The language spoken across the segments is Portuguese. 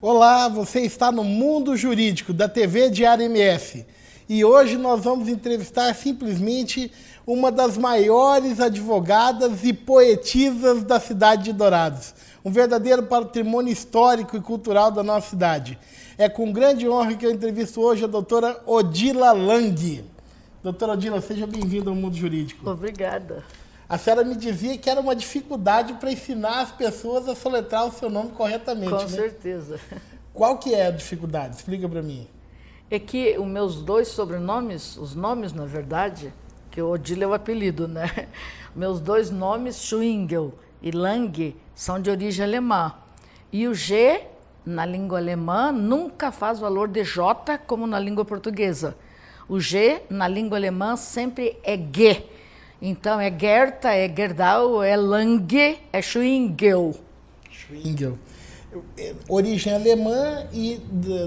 Olá, você está no Mundo Jurídico da TV Diário MS e hoje nós vamos entrevistar simplesmente uma das maiores advogadas e poetisas da cidade de Dourados, um verdadeiro patrimônio histórico e cultural da nossa cidade. É com grande honra que eu entrevisto hoje a doutora Odila Lang. Doutora Odila, seja bem-vinda ao Mundo Jurídico. Obrigada. A senhora me dizia que era uma dificuldade para ensinar as pessoas a soletrar o seu nome corretamente, Com né? certeza. Qual que é a dificuldade? Explica para mim. É que os meus dois sobrenomes, os nomes, na verdade, que o Odila é o apelido, né? Meus dois nomes, Schwingel e Lang, são de origem alemã. E o G, na língua alemã, nunca faz valor de J como na língua portuguesa. O G, na língua alemã, sempre é G. Então, é Gerta, é Gerdau, é Lang, é Schwingel. Schwingel. Origem alemã e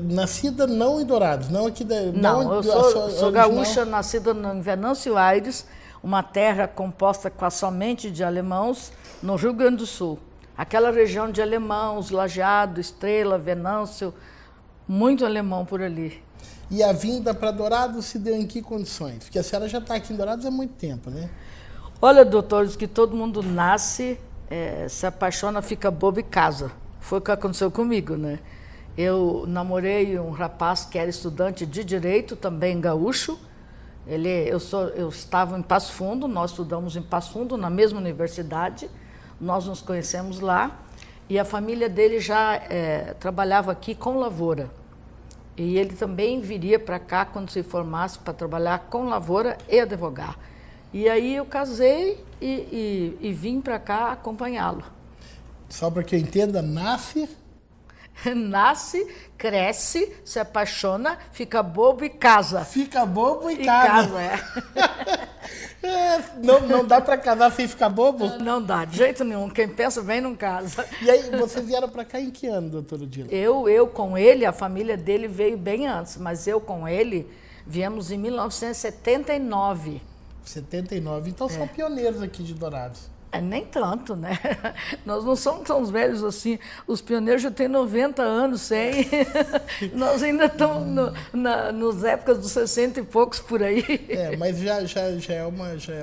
nascida não em Dourados, não aqui da... Não, eu sou gaúcha, nascida em Venâncio Aires, uma terra composta somente de alemãos, no Rio Grande do Sul. Aquela região de alemãos, Lajeado, Estrela, Venâncio, muito alemão por ali. E a vinda para Dourados se deu em que condições? Porque a senhora já está aqui em Dourados há muito tempo, né? Olha, doutores, que todo mundo nasce, se apaixona, fica bobo e casa. Foi o que aconteceu comigo, né? Eu namorei um rapaz que era estudante de Direito, também gaúcho. Eu estava em Passo Fundo, nós estudamos em Passo Fundo, na mesma universidade. Nós nos conhecemos lá. E a família dele já trabalhava aqui com lavoura. E ele também viria para cá quando se formasse para trabalhar com lavoura e advogar. E aí eu casei e vim para cá acompanhá-lo. Só para que eu entenda, nasce, cresce, se apaixona, fica bobo e casa. Fica bobo e casa. Não dá para casar sem ficar bobo? Não dá, de jeito nenhum. Quem pensa bem não casa. E aí, vocês vieram para cá em que ano, doutora Odila? Eu com ele, a família dele veio bem antes, mas eu com ele viemos em 1979. 79, então são pioneiros aqui de Dourados. Nem tanto, né? Nós não somos tão velhos assim. Os pioneiros já têm 90 anos, 100. Nós ainda estamos nas épocas dos 60 e poucos por aí. Mas já é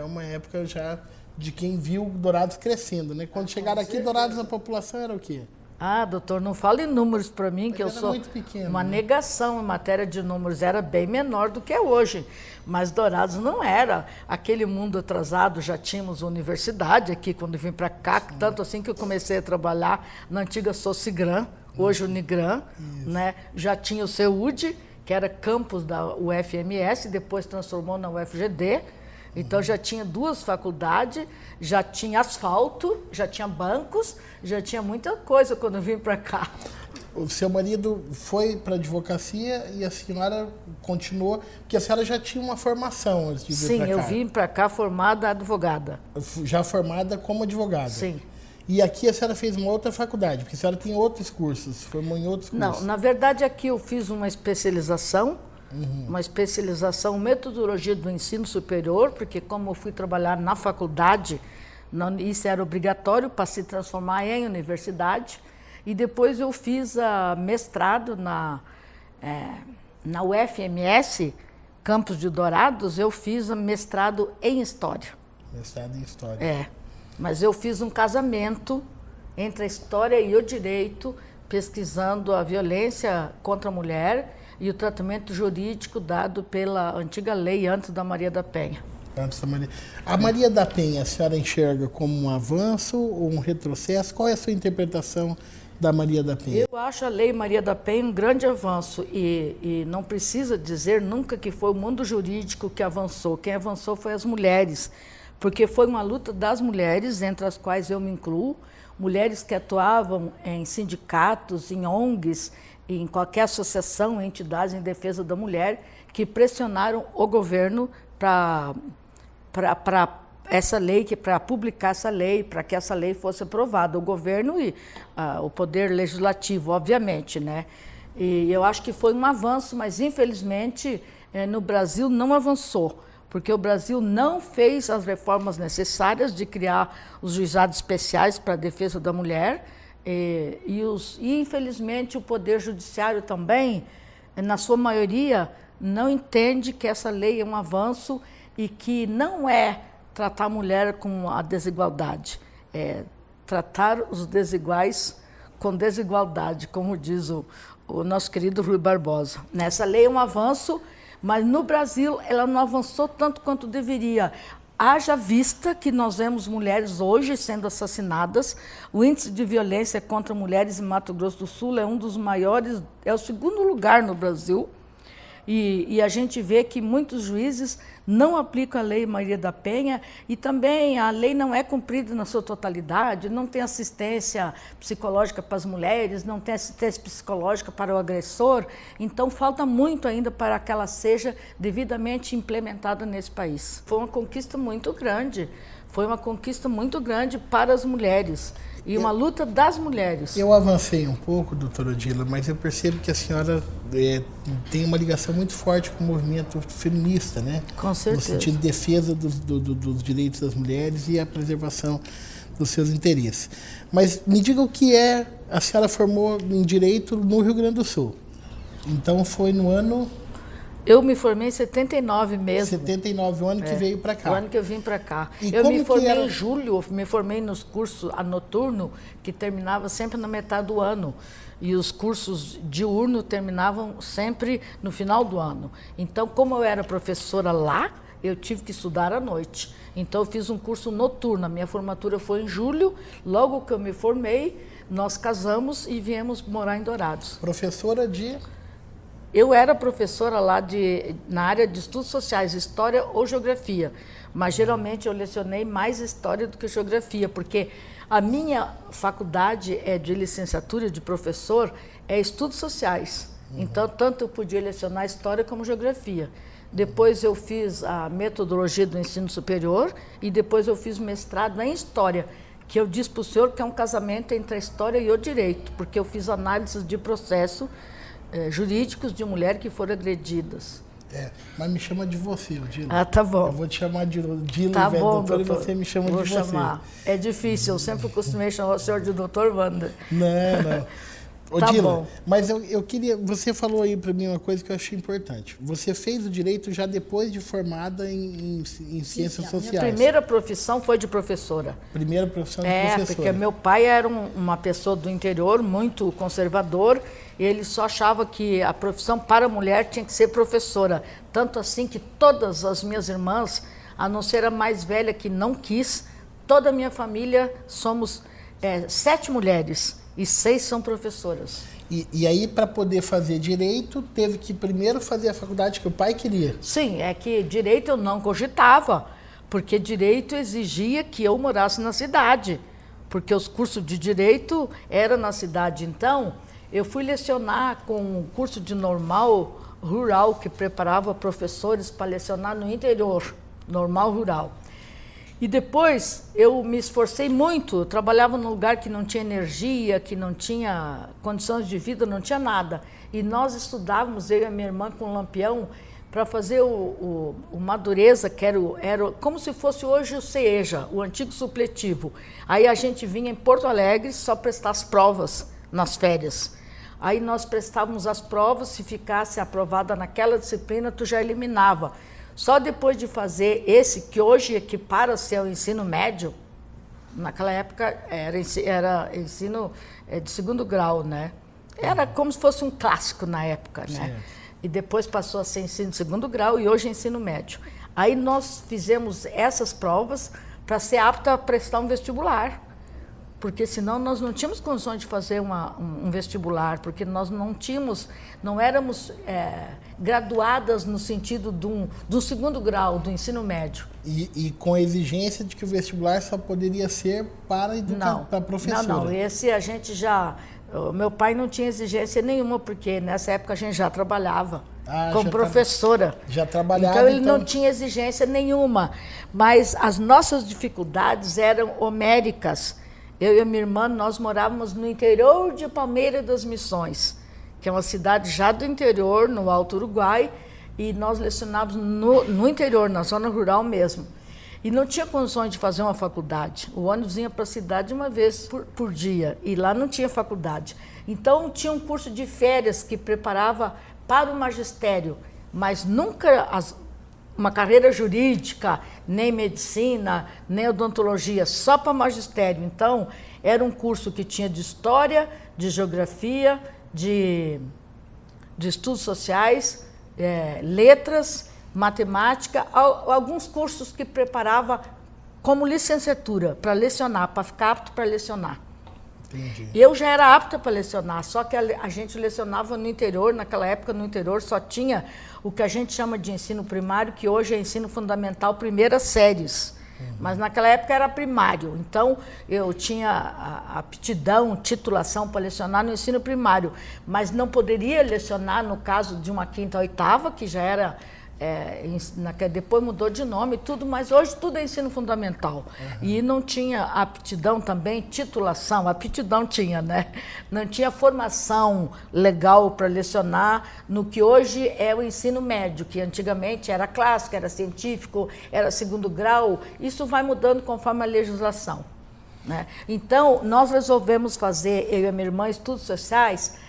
uma época já de quem viu Dourados crescendo, né? Quando chegaram aqui, Dourados, a população era o quê? Ah, doutor, não fale números para mim, que eu sou muito pequeno, uma né? negação em matéria de números. Era bem menor do que é hoje. Mas Dourados não era aquele mundo atrasado. Já tínhamos universidade aqui quando vim para cá, tanto assim que eu comecei a trabalhar na antiga Socigran, hoje Unigran, né? Já tinha o CEUD, que era campus da UFMS, depois transformou na UFGD. Então já tinha duas faculdades, já tinha asfalto, já tinha bancos, já tinha muita coisa quando eu vim para cá. O seu marido foi para a advocacia e a senhora continuou, porque a senhora já tinha uma formação antes de vir para cá. Sim, eu vim para cá formada advogada. Já formada como advogada? Sim. E aqui a senhora fez uma outra faculdade, porque a senhora tem outros cursos, formou em outros cursos. Não, na verdade aqui eu fiz uma especialização, em metodologia do ensino superior, porque como eu fui trabalhar na faculdade, isso era obrigatório para se transformar em universidade. E depois eu fiz mestrado na UFMS, campus de Dourados, eu fiz mestrado em História. Mestrado em História. Mas eu fiz um casamento entre a História e o Direito, pesquisando a violência contra a mulher e o tratamento jurídico dado pela antiga lei antes da Maria da Penha. A Maria da Penha, a senhora enxerga como um avanço ou um retrocesso? Qual é a sua interpretação da Maria da Penha? Eu acho a lei Maria da Penha um grande avanço e não precisa dizer nunca que foi o mundo jurídico que avançou. Quem avançou foi as mulheres, porque foi uma luta das mulheres, entre as quais eu me incluo, mulheres que atuavam em sindicatos, em ONGs, em qualquer associação, entidades em defesa da mulher, que pressionaram o governo para essa lei, para publicar essa lei, para que essa lei fosse aprovada. O governo e o poder legislativo, obviamente, né? E eu acho que foi um avanço, mas infelizmente no Brasil não avançou, porque o Brasil não fez as reformas necessárias de criar os juizados especiais para a defesa da mulher. E, infelizmente, o Poder Judiciário também, na sua maioria, não entende que essa lei é um avanço e que não é tratar a mulher com a desigualdade, é tratar os desiguais com desigualdade, como diz o nosso querido Rui Barbosa. Essa lei é um avanço, mas no Brasil ela não avançou tanto quanto deveria. Haja vista que nós vemos mulheres hoje sendo assassinadas. O índice de violência contra mulheres em Mato Grosso do Sul é um dos maiores, é o segundo lugar no Brasil. E a gente vê que muitos juízes não aplicam a Lei Maria da Penha e também a lei não é cumprida na sua totalidade, não tem assistência psicológica para as mulheres, não tem assistência psicológica para o agressor, então falta muito ainda para que ela seja devidamente implementada nesse país. Foi uma conquista muito grande, para as mulheres. E uma luta das mulheres. Eu avancei um pouco, doutora Odila, mas eu percebo que a senhora tem uma ligação muito forte com o movimento feminista, né? Com certeza. No sentido de defesa dos direitos das mulheres e a preservação dos seus interesses. Mas me diga o que a senhora formou em Direito no Rio Grande do Sul. Então foi no ano... Eu me formei em 79 mesmo. 79, o ano que veio para cá. O ano que eu vim para cá. E eu me formei em julho, me formei nos cursos noturno, que terminava sempre na metade do ano. E os cursos diurno terminavam sempre no final do ano. Então, como eu era professora lá, eu tive que estudar à noite. Então, eu fiz um curso noturno. A minha formatura foi em julho. Logo que eu me formei, nós casamos e viemos morar em Dourados. Professora de... Eu era professora lá na área de estudos sociais, história ou geografia, mas geralmente eu lecionei mais história do que geografia, porque a minha faculdade de licenciatura de professor é estudos sociais. Então, tanto eu podia lecionar história como geografia. Depois eu fiz a metodologia do ensino superior e depois eu fiz mestrado em história, que eu disse para o senhor que é um casamento entre a história e o direito, porque eu fiz análises de processo jurídicos de mulheres que foram agredidas. Mas me chama de você, Odila. Ah, tá bom. Eu vou te chamar de Odila, tá bom, doutor, e você me chama de você. Chamar. É difícil, eu sempre costumei chamar o senhor de doutor Wander. Não. Odila, tá mas eu queria... Você falou aí para mim uma coisa que eu achei importante. Você fez o direito já depois de formada em ciências sociais. Minha primeira profissão foi de professora. Primeira profissão de professora. Porque meu pai era uma pessoa do interior, muito conservador, e ele só achava que a profissão para a mulher tinha que ser professora. Tanto assim que todas as minhas irmãs, a não ser a mais velha que não quis, toda a minha família somos 7 mulheres. E 6 são professoras. E aí, para poder fazer direito, teve que primeiro fazer a faculdade que o pai queria? Sim, é que direito eu não cogitava, porque direito exigia que eu morasse na cidade, porque os cursos de direito eram na cidade. Então, eu fui lecionar com um curso de normal rural, que preparava professores para lecionar no interior, normal rural. E depois eu me esforcei muito, eu trabalhava num lugar que não tinha energia, que não tinha condições de vida, não tinha nada. E nós estudávamos, eu e a minha irmã, com um lampião, para fazer o Madureza, que era como se fosse hoje o CEJA, o antigo supletivo. Aí a gente vinha em Porto Alegre só prestar as provas nas férias. Aí nós prestávamos as provas, se ficasse aprovada naquela disciplina, tu já eliminava. Só depois de fazer esse, que hoje equipara-se ao ensino médio, naquela época era ensino de 2º grau, né? Era como se fosse um clássico na época, né? Certo. E depois passou a ser ensino de 2º grau e hoje é ensino médio. Aí nós fizemos essas provas para ser apta a prestar um vestibular, porque senão nós não tínhamos condições de fazer um vestibular, porque nós não éramos graduadas no sentido do 2º grau, do ensino médio. E com a exigência de que o vestibular só poderia ser para a professora? Não, esse a gente já... O meu pai não tinha exigência nenhuma, porque nessa época a gente já trabalhava como professora. Já trabalhava, então ele não tinha exigência nenhuma, mas as nossas dificuldades eram homéricas. Eu e a minha irmã, nós morávamos no interior de Palmeira das Missões, que é uma cidade já do interior, no Alto Uruguai, e nós lecionávamos no interior, na zona rural mesmo. e não tinha condições de fazer uma faculdade. O ônibus vinha para a cidade uma vez por dia, e lá não tinha faculdade. Então, tinha um curso de férias que preparava para o magistério, mas nunca uma carreira jurídica, nem medicina, nem odontologia, só para magistério. Então, era um curso que tinha de história, de geografia, de estudos sociais, letras, matemática, alguns cursos que preparava como licenciatura, para lecionar, para ficar apto para lecionar. Entendi. Eu já era apta para lecionar, só que a gente lecionava no interior, naquela época no interior só tinha o que a gente chama de ensino primário, que hoje é ensino fundamental, primeiras séries. Mas naquela época era primário, então eu tinha a aptidão, titulação para lecionar no ensino primário, mas não poderia lecionar no caso de uma quinta, oitava, que já era, depois mudou de nome e tudo, mas hoje tudo é ensino fundamental. E não tinha aptidão também, titulação, aptidão tinha, né? Não tinha formação legal para lecionar no que hoje é o ensino médio, que antigamente era clássico, era científico, era segundo grau. Isso vai mudando conforme a legislação, né? Então, nós resolvemos fazer, eu e a minha irmã, estudos sociais,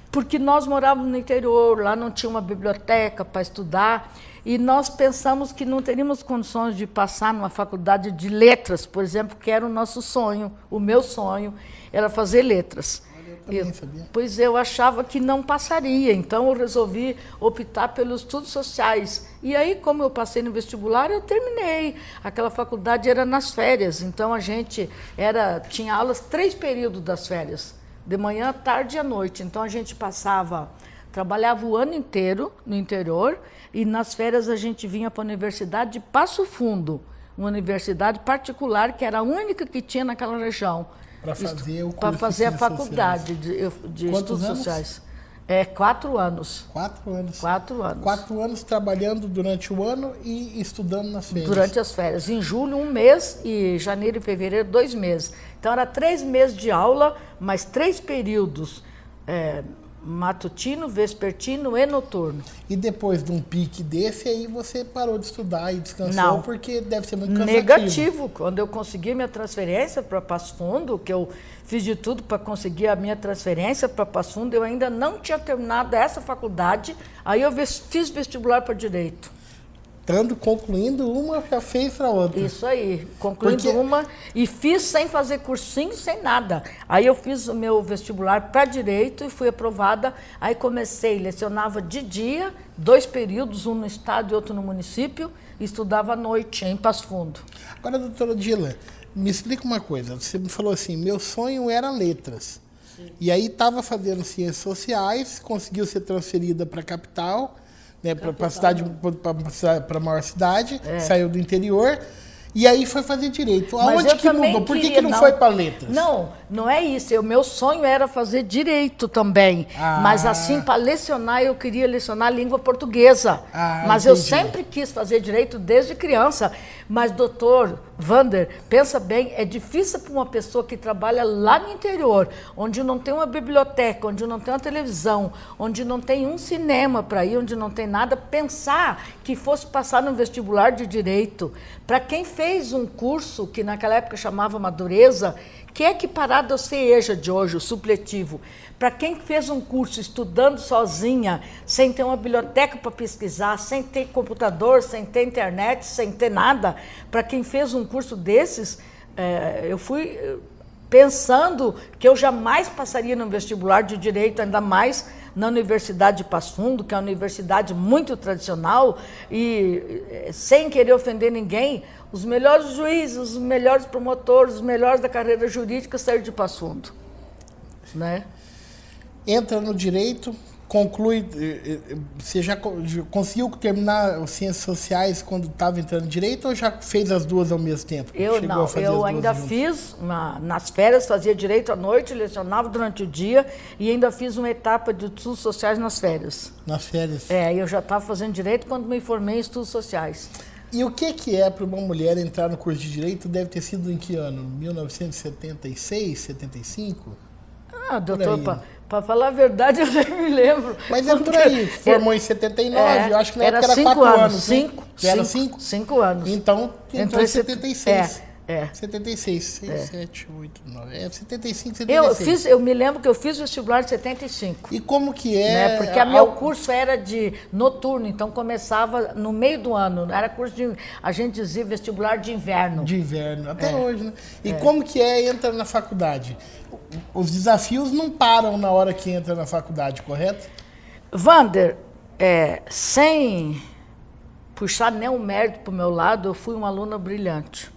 porque nós morávamos no interior, lá não tinha uma biblioteca para estudar, e nós pensamos que não teríamos condições de passar numa faculdade de letras, por exemplo, que era o nosso sonho, o meu sonho era fazer letras. Eu também sabia. Pois eu achava que não passaria, então eu resolvi optar pelos estudos sociais. E aí, como eu passei no vestibular, eu terminei. Aquela faculdade era nas férias, então a gente tinha aulas 3 períodos das férias. De manhã, tarde e à noite. Então, a gente trabalhava o ano inteiro no interior e nas férias a gente vinha para a Universidade de Passo Fundo, uma universidade particular que era a única que tinha naquela região. Para fazer o curso para fazer a de faculdade de estudos anos? sociais. 4 anos. 4 anos. 4 anos. 4 anos trabalhando durante o ano e estudando nas férias. Durante as férias. Em julho, 1 mês, e janeiro e fevereiro, 2 meses. Então, era 3 meses de aula, mais 3 períodos, matutino, vespertino e noturno. E depois de um pique desse, aí você parou de estudar e descansou, Não. Porque deve ser muito cansativo. Negativo. Quando eu consegui minha transferência para Passo Fundo, que eu fiz de tudo para conseguir a minha transferência para Passo Fundo, eu ainda não tinha terminado essa faculdade, aí eu fiz vestibular para Direito. Concluindo uma, já fez para outra. Isso aí, concluindo uma, e fiz sem fazer cursinho, sem nada. Aí eu fiz o meu vestibular para Direito e fui aprovada, aí comecei, lecionava de dia, 2 períodos, um no estado e outro no município, e estudava à noite, em Passo Fundo. Agora, doutora Odila, me explica uma coisa, você me falou assim, meu sonho era letras. Sim. E aí estava fazendo ciências sociais, conseguiu ser transferida para a capital, né, para a cidade, para a maior cidade, saiu do interior e aí foi fazer direito. Aonde que mudou? Por que não foi para letras? Não é isso. O meu sonho era fazer direito também. Mas assim, para lecionar, eu queria lecionar língua portuguesa. Mas entendi. Eu sempre quis fazer direito desde criança. Mas, doutor Vander, pensa bem, é difícil para uma pessoa que trabalha lá no interior, onde não tem uma biblioteca, onde não tem uma televisão, onde não tem um cinema para ir, onde não tem nada, pensar que fosse passar no vestibular de direito. Para quem fez um curso que naquela época chamava Madureza, que é equiparado ao CEJA de hoje, o supletivo. Para quem fez um curso estudando sozinha, sem ter uma biblioteca para pesquisar, sem ter computador, sem ter internet, sem ter nada, para quem fez um curso desses, eu fui pensando que eu jamais passaria no vestibular de Direito, ainda mais na Universidade de Passo Fundo, que é uma universidade muito tradicional, e sem querer ofender ninguém, os melhores juízes, os melhores promotores, os melhores da carreira jurídica saíram de Passo Fundo, né? Entra no direito, conclui, você já conseguiu terminar as ciências sociais quando estava entrando em direito ou já fez as duas ao mesmo tempo? Eu ainda fiz, nas férias fazia direito à noite, lecionava durante o dia e ainda fiz uma etapa de estudos sociais nas férias. Nas férias? Eu já estava fazendo direito quando me formei em estudos sociais. E o que é para uma mulher entrar no curso de direito? Deve ter sido em que ano? 1976, 75? Doutor, Para falar a verdade, eu nem me lembro. Mas é por aí, formou em 79, eu acho que na época era 5 4 anos. né? 5. Já era 5? 5 anos. Então, entrou em 76. 76, 6, 7, 8, 9, 75, 76. Eu me lembro que eu fiz o vestibular de 75. E como que é? Né? Porque meu curso era de noturno, então começava no meio do ano. Era curso de, a gente dizia, vestibular de inverno. De inverno, até hoje, né? E como que entra na faculdade? Os desafios não param na hora que entra na faculdade, correto? Wander, sem puxar nenhum mérito para o meu lado, eu fui uma aluna brilhante.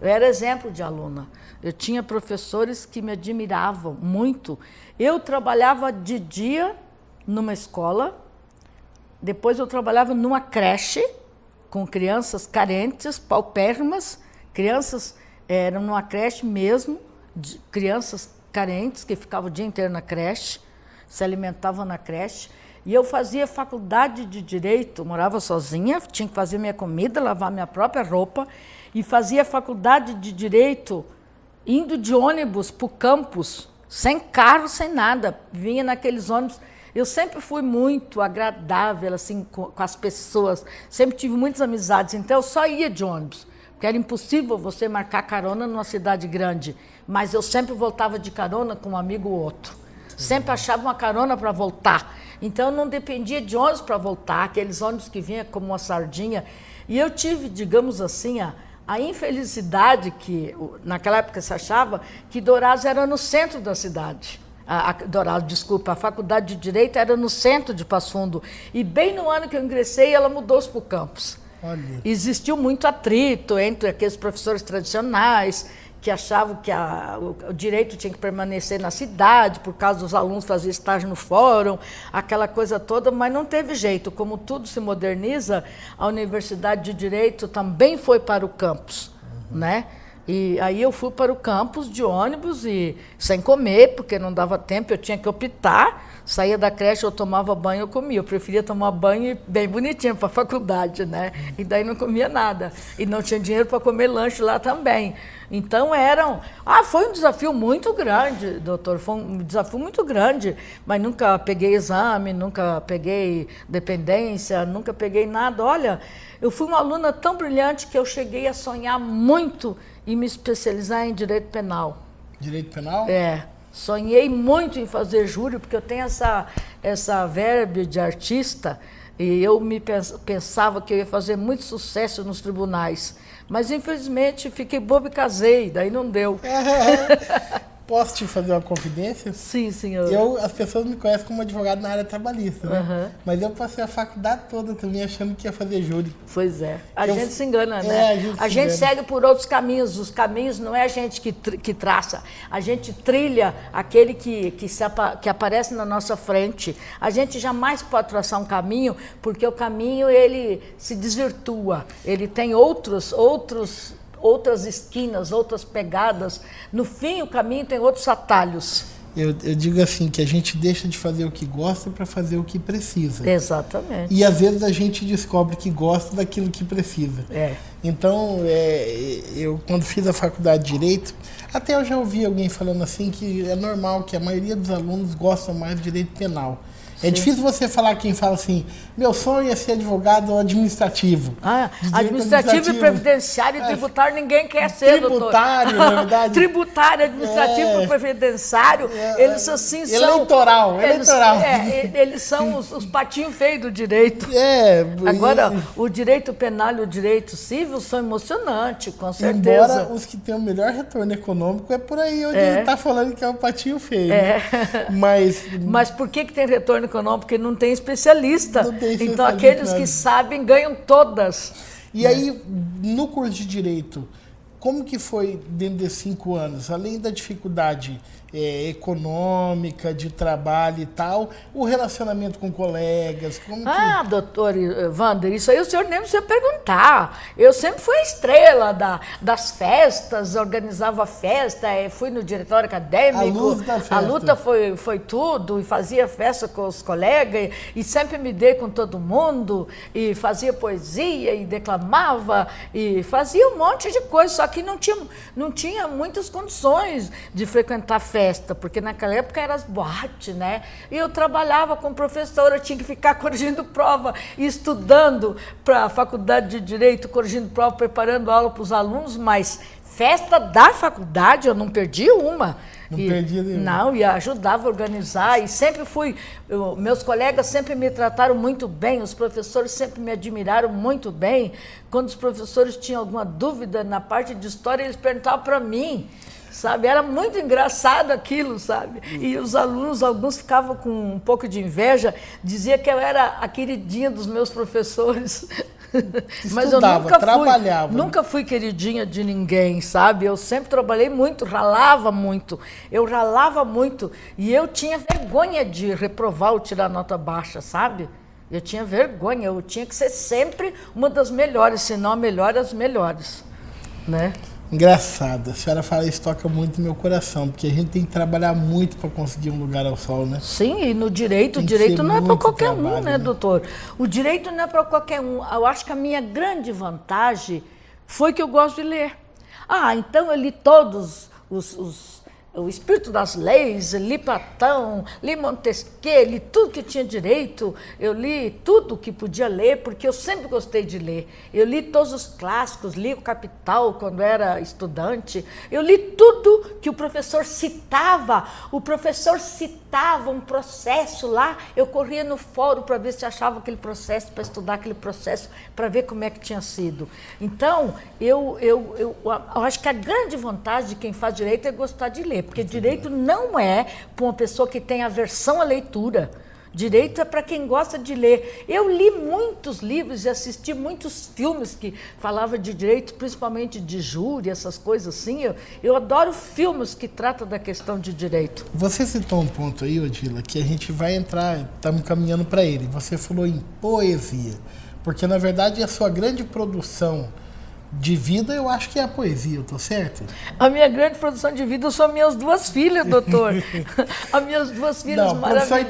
Eu era exemplo de aluna. Eu tinha professores que me admiravam muito. Eu trabalhava de dia numa escola, depois eu trabalhava numa creche com crianças carentes, paupérrimas, crianças, eram numa creche mesmo, crianças carentes que ficavam o dia inteiro na creche, se alimentavam na creche. E eu fazia faculdade de Direito, morava sozinha, tinha que fazer minha comida, lavar minha própria roupa, e fazia faculdade de Direito indo de ônibus para o campus, sem carro, sem nada. Vinha naqueles ônibus. Eu sempre fui muito agradável assim, com as pessoas, sempre tive muitas amizades, então eu só ia de ônibus, porque era impossível você marcar carona numa cidade grande, mas eu sempre voltava de carona com um amigo ou outro. Sempre achava uma carona para voltar. Então, eu não dependia de ônibus para voltar, aqueles ônibus que vinham como uma sardinha. E eu tive, digamos assim, a infelicidade que, naquela época se achava, que Dourados era no centro da cidade. A faculdade de Direito era no centro de Passo Fundo. E bem no ano que eu ingressei, ela mudou-se para o campus. Olha. Existiu muito atrito entre aqueles professores tradicionais, que achavam que o direito tinha que permanecer na cidade, por causa dos alunos fazer estágio no fórum, aquela coisa toda, mas não teve jeito. Como tudo se moderniza, a Universidade de Direito também foi para o campus, né? E aí eu fui para o campus de ônibus e sem comer, porque não dava tempo, eu tinha que optar. Saía da creche, eu tomava banho, eu comia. Eu preferia tomar banho bem bonitinho para a faculdade, né? E daí não comia nada. E não tinha dinheiro para comer lanche lá também. Então foi um desafio muito grande, doutor, foi um desafio muito grande, mas nunca peguei exame, nunca peguei dependência, nunca peguei nada. Olha, eu fui uma aluna tão brilhante que eu cheguei a sonhar muito em me especializar em direito penal. Direito penal? Sonhei muito em fazer júri, porque eu tenho essa verve de artista, e eu pensava que eu ia fazer muito sucesso nos tribunais. Mas, infelizmente, fiquei boba e casei, daí não deu. Posso te fazer uma confidência? Sim, senhor. As pessoas me conhecem como advogado na área trabalhista, né? Mas eu passei a faculdade toda também achando que ia fazer júri. Pois é. A gente se engana, né? A gente segue por outros caminhos. Os caminhos não é a gente que traça. A gente trilha aquele que aparece na nossa frente. A gente jamais pode traçar um caminho, porque o caminho ele se desvirtua. Ele tem outras esquinas, outras pegadas. No fim, o caminho tem outros atalhos. Eu digo assim, que a gente deixa de fazer o que gosta para fazer o que precisa. Exatamente. E às vezes a gente descobre que gosta daquilo que precisa. Então, eu quando fiz a faculdade de Direito, até eu já ouvi alguém falando assim que é normal que a maioria dos alunos gostam mais de Direito Penal. É difícil você falar quem fala assim, meu sonho é ser advogado administrativo. Administrativo e previdenciário e tributário ninguém quer ser, tributário, doutor. Na verdade. Tributário, administrativo e previdenciário, eles assim são... Eleitoral. Eles são os patinhos feios do direito. Agora, o direito penal e o direito civil são emocionantes, com certeza. Embora os que têm o melhor retorno econômico é por aí onde ele está falando que é o patinho feio. Mas por que tem retorno econômico? Porque não tem especialista. Então, aqueles que sabem ganham todas. E aí, no curso de Direito, como que foi dentro desses 5 anos? Além da dificuldade econômica, de trabalho e tal, o relacionamento com colegas, como que... doutor Wander, isso aí o senhor nem precisa perguntar. Eu sempre fui a estrela das festas, organizava festa, fui no diretório acadêmico. A luz da festa. A luta foi tudo, e fazia festa com os colegas, e sempre me dei com todo mundo, e fazia poesia, e declamava, e fazia um monte de coisa, só que não tinha muitas condições de frequentar festa, porque naquela época eram as boates, né? E eu trabalhava como professora, tinha que ficar corrigindo prova, estudando para a faculdade de Direito, corrigindo prova, preparando aula para os alunos, mas festa da faculdade eu não perdi uma. Não perdia nenhuma. Não, e ajudava a organizar, e sempre meus colegas sempre me trataram muito bem, os professores sempre me admiraram muito bem. Quando os professores tinham alguma dúvida na parte de história, eles perguntavam para mim, sabe? Era muito engraçado aquilo, sabe? E os alunos, alguns ficavam com um pouco de inveja, diziam que eu era a queridinha dos meus professores. Mas eu nunca fui queridinha de ninguém, sabe? Eu sempre trabalhei muito, ralava muito. Eu ralava muito e eu tinha vergonha de reprovar ou tirar nota baixa, sabe? Eu tinha vergonha, eu tinha que ser sempre uma das melhores, se não a melhor, as melhores, né? Engraçado, a senhora fala isso, toca muito no meu coração, porque a gente tem que trabalhar muito para conseguir um lugar ao sol, né? Sim, e no direito, o direito não é para qualquer um, né, doutor? O direito não é para qualquer um. Eu acho que a minha grande vantagem foi que eu gosto de ler. Então eu li todos o Espírito das Leis, li Platão, li Montesquieu, li tudo que tinha direito, eu li tudo que podia ler, porque eu sempre gostei de ler. Eu li todos os clássicos, li o Capital quando era estudante, eu li tudo que o professor citava. O professor citava um processo lá, eu corria no fórum para ver se achava aquele processo, para estudar aquele processo, para ver como é que tinha sido. Então, eu acho que a grande vantagem de quem faz direito é gostar de ler. Porque direito não é para uma pessoa que tem aversão à leitura. Direito é para quem gosta de ler. Eu li muitos livros e assisti muitos filmes que falavam de direito, principalmente de júri, essas coisas assim. Eu adoro filmes que tratam da questão de direito. Você citou um ponto aí, Odila, que a gente vai entrar, estamos caminhando para ele. Você falou em poesia, porque na verdade a sua grande produção de vida, eu acho que é a poesia, eu tô certo? A minha grande produção de vida são minhas duas filhas, doutor. As minhas duas filhas maravilhosas.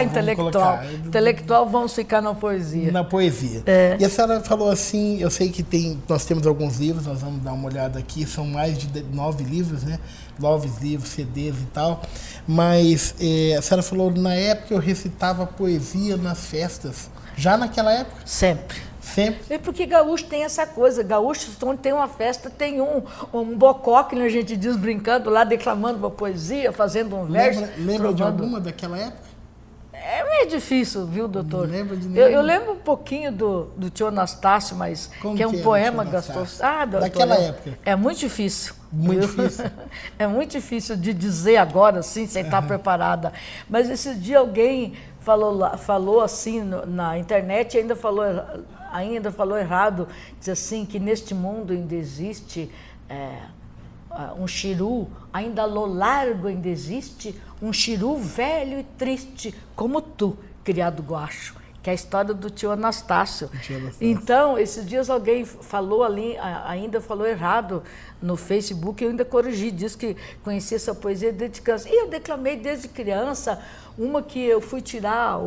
Intelectual. Intelectual, vamos ficar na poesia. Na poesia. É. E a senhora falou assim, eu sei que nós temos alguns livros, nós vamos dar uma olhada aqui, são mais de 9 livros, né? 9 livros, CDs e tal. Mas a senhora falou, na época eu recitava poesia nas festas. Já naquela época? Sempre. Sempre. É porque gaúcho tem essa coisa, gaúcho, onde tem uma festa, tem um bocó, que a gente diz, brincando lá, declamando uma poesia, fazendo um verso. Lembra de alguma daquela época? É meio difícil, viu, doutor? Não lembro de nenhuma. Eu lembro um pouquinho do tio Anastácio, mas que é um poema gostoso. Doutor, daquela época. É muito difícil. Muito difícil. É muito difícil de dizer agora, assim, sem estar preparada. Mas esse dia alguém falou assim na internet e ainda falou errado, diz assim, que neste mundo ainda existe um chiru, ainda lo largo ainda existe um chiru velho e triste, como tu, criado guacho, que é a história do tio Anastácio. Então, esses dias alguém falou ali, ainda falou errado no Facebook, eu ainda corrigi, disse que conhecia essa poesia desde criança. E eu declamei desde criança uma que eu fui tirar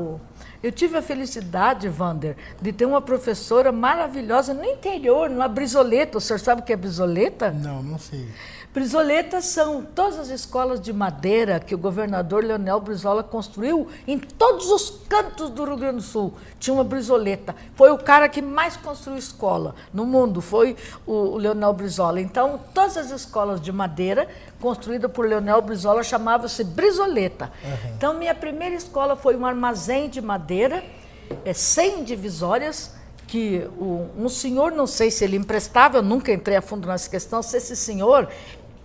Eu tive a felicidade, Wander, de ter uma professora maravilhosa no interior, numa Brizoleta. O senhor sabe o que é Brizoleta? Não, não sei. Brizoletas são todas as escolas de madeira que o governador Leonel Brizola construiu em todos os cantos do Rio Grande do Sul. Tinha uma Brizoleta. Foi o cara que mais construiu escola no mundo, foi o Leonel Brizola. Então, todas as escolas de madeira construídas por Leonel Brizola chamavam-se Brizoleta. Uhum. Então, minha primeira escola foi um armazém de madeira, 100 divisórias, que um senhor, não sei se ele emprestava, eu nunca entrei a fundo nessa questão, se esse senhor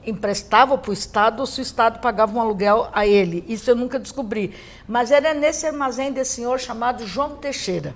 emprestava para o Estado ou se o Estado pagava um aluguel a ele. Isso eu nunca descobri. Mas era nesse armazém desse senhor chamado João Teixeira,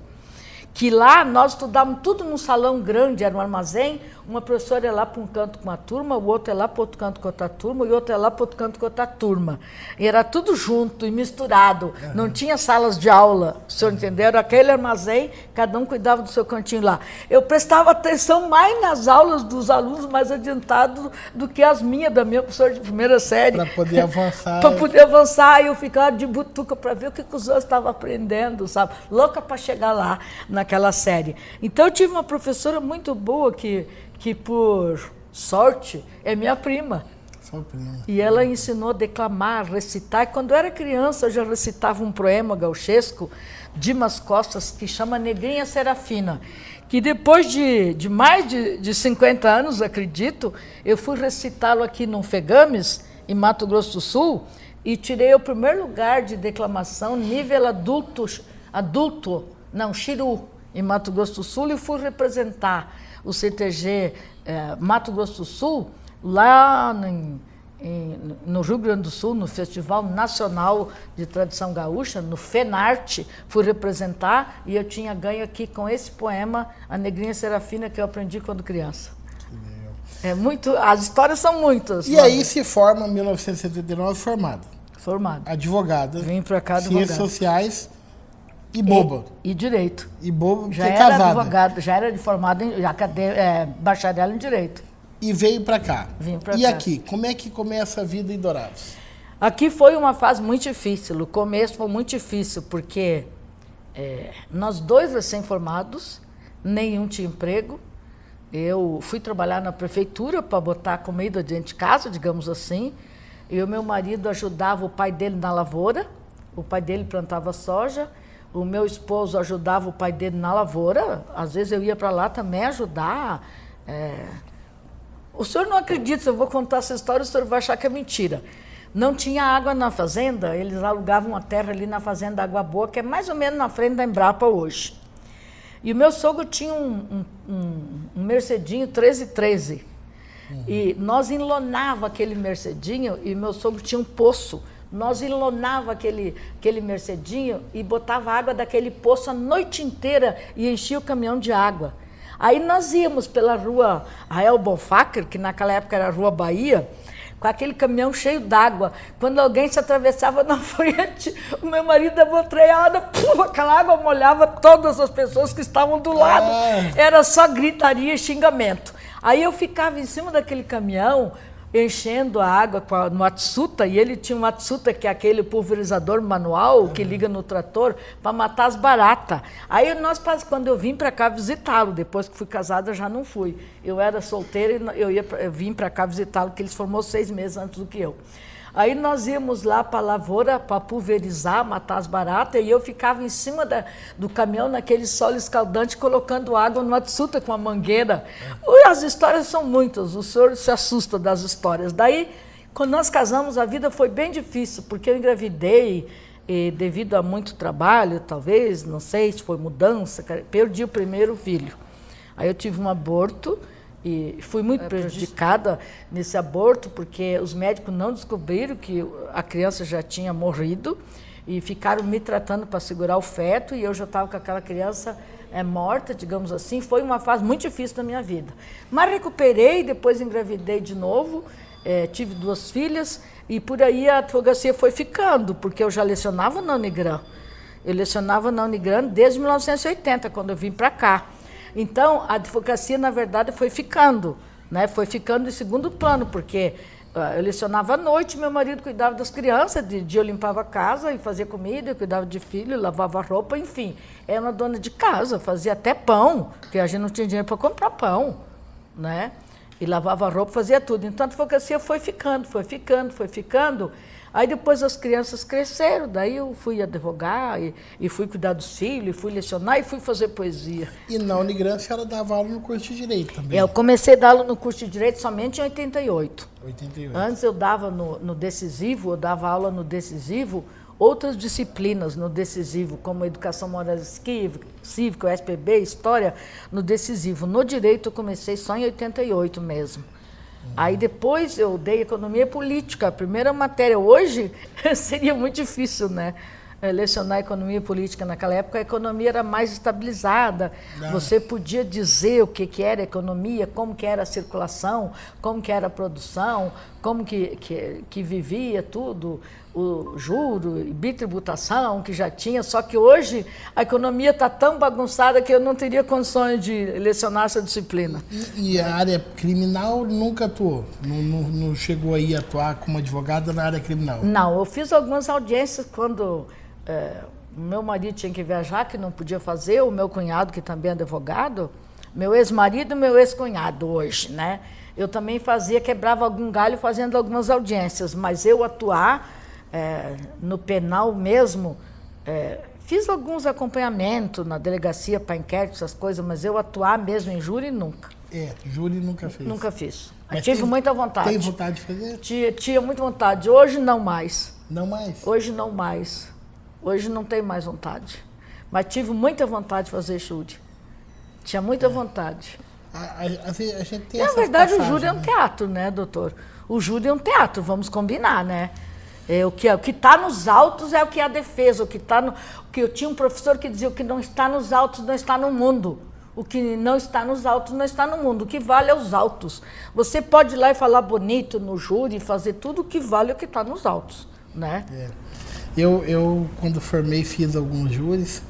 que lá nós estudávamos tudo num salão grande, era um armazém, uma professora ia lá para um canto com uma turma, o outro ia lá para outro canto com outra turma, e o outro ia lá para outro canto com outra turma. E era tudo junto e misturado, não tinha salas de aula, o senhor entendeu? Era aquele armazém, cada um cuidava do seu cantinho lá. Eu prestava atenção mais nas aulas dos alunos mais adiantados do que as minhas, da minha professora de primeira série. Para poder avançar. Para poder avançar, eu ficava de butuca para ver o que os outros estavam aprendendo, sabe? Louca para chegar lá naquela série. Então eu tive uma professora muito boa que por sorte, é minha prima. Sua prima. E ela ensinou a declamar, recitar. E quando eu era criança, eu já recitava um poema gauchesco, Dimas Costas, que chama Negrinha Serafina, que depois de mais de 50 anos, acredito, eu fui recitá-lo aqui no Fegames, em Mato Grosso do Sul, e tirei o primeiro lugar de declamação, nível Xiru, em Mato Grosso do Sul, e fui representar o CTG Mato Grosso do Sul, lá no Rio Grande do Sul, no Festival Nacional de Tradição Gaúcha, no FENARTE, fui representar e eu tinha ganho aqui com esse poema, A Negrinha Serafina, que eu aprendi quando criança. É muito, as histórias são muitas. E aí se forma em 1979, formada. Formada. Advogada. Vim para cá advogada. Ciências sociais e boba. E direito. E boba, já porque era casada. Advogada, já era formada em bacharel em direito. E veio para cá. Vim para E cá. aqui, como é que começa a vida em Dourados? Aqui foi uma fase muito difícil, o começo foi muito difícil, porque nós dois recém-formados, nenhum tinha emprego. Eu fui trabalhar na prefeitura para botar comida dentro de casa, digamos assim, e o meu marido ajudava o pai dele na lavoura, o pai dele plantava soja, o meu esposo ajudava o pai dele na lavoura, às vezes eu ia para lá também ajudar. O senhor não acredita, se eu vou contar essa história, o senhor vai achar que é mentira. Não tinha água na fazenda, eles alugavam uma terra ali na fazenda Água Boa, que é mais ou menos na frente da Embrapa hoje. E o meu sogro tinha um Mercedinho 1313. E nós enlonava aquele Mercedinho, e meu sogro tinha um poço. Nós enlonava aquele Mercedinho e botava água daquele poço a noite inteira e enchia o caminhão de água. Aí nós íamos pela rua Rael Bonfacker, que naquela época era a Rua Bahia, com aquele caminhão cheio d'água. Quando alguém se atravessava na frente, o meu marido dava treada, aquela água molhava todas as pessoas que estavam do lado. Era só gritaria e xingamento. Aí eu ficava em cima daquele caminhão, enchendo a água no Atsuta, e ele tinha um Atsuta, que é aquele pulverizador manual que liga no trator para matar as baratas. Aí quando eu vim para cá visitá-lo, depois que fui casada, já não fui. Eu era solteira e eu vim para cá visitá-lo, que ele se formou 6 meses antes do que eu. Aí nós íamos lá para a lavoura para pulverizar, matar as baratas, e eu ficava em cima do caminhão naquele sol escaldante, colocando água no Atsuta com a mangueira. As histórias são muitas, o senhor se assusta das histórias. Daí, quando nós casamos, a vida foi bem difícil, porque eu engravidei, e devido a muito trabalho, talvez, não sei se foi mudança, perdi o primeiro filho. Aí eu tive um aborto, e fui muito prejudicada nesse aborto, porque os médicos não descobriram que a criança já tinha morrido e ficaram me tratando para segurar o feto, e eu já estava com aquela criança morta, digamos assim. Foi uma fase muito difícil da minha vida. Mas recuperei, depois engravidei de novo, tive 2 filhas, e por aí a advocacia foi ficando, porque eu já lecionava na Unigran. Eu lecionava na Unigran desde 1980, quando eu vim para cá. Então, a advocacia, na verdade, foi ficando, né? Foi ficando em segundo plano, porque eu lecionava à noite, meu marido cuidava das crianças, de dia eu limpava a casa e fazia comida, eu cuidava de filho, lavava roupa, enfim. Era uma dona de casa, fazia até pão, porque a gente não tinha dinheiro para comprar pão, né? E lavava roupa, fazia tudo. Então, a advocacia foi ficando, foi ficando, foi ficando. Aí depois as crianças cresceram, daí eu fui advogar e fui cuidar dos filhos, e fui lecionar e fui fazer poesia. E na Unigran a senhora dava aula no curso de Direito também? Eu comecei a dar aula no curso de Direito somente em 88. 88. Antes eu dava no Decisivo, eu dava aula no Decisivo, outras disciplinas no Decisivo, como Educação Moral Cívica, SPB, História, no Decisivo. No Direito eu comecei só em 88 mesmo. Aí depois eu dei Economia Política, a primeira matéria. Hoje seria muito difícil, né? Lecionar Economia Política. Naquela época a economia era mais estabilizada. Você podia dizer o que era economia, como que era a circulação, como que era a produção, como que vivia tudo, o juro e bitributação que já tinha. Só que hoje a economia está tão bagunçada que eu não teria condições de lecionar essa disciplina. E a área criminal nunca atuou? Não chegou aí a atuar como advogada na área criminal? Não, eu fiz algumas audiências quando o meu marido tinha que viajar, que não podia fazer, o meu cunhado, que também é advogado, meu ex-marido e meu ex-cunhado hoje, né? eu também quebrava algum galho fazendo algumas audiências, mas eu atuar no penal mesmo, fiz alguns acompanhamentos na delegacia para inquérito, essas coisas, mas eu atuar mesmo em júri, nunca. Júri nunca fez. Nunca fiz. Mas tive muita vontade. Tem vontade de fazer? Tinha muita vontade. Hoje não mais. Não mais? Hoje não mais. Hoje não tenho mais vontade. Mas tive muita vontade de fazer júri. Tinha muita vontade. A gente tem Na verdade, o júri é um teatro, né, doutor? O júri é um teatro, vamos combinar, né? O que está nos autos é o que é a defesa. Que eu tinha um professor que dizia: o que não está nos autos não está no mundo. O que não está nos autos não está no mundo. O que vale é os autos. Você pode ir lá e falar bonito no júri, fazer tudo, o que vale é o que está nos autos, né? Eu, quando formei, fiz alguns júris,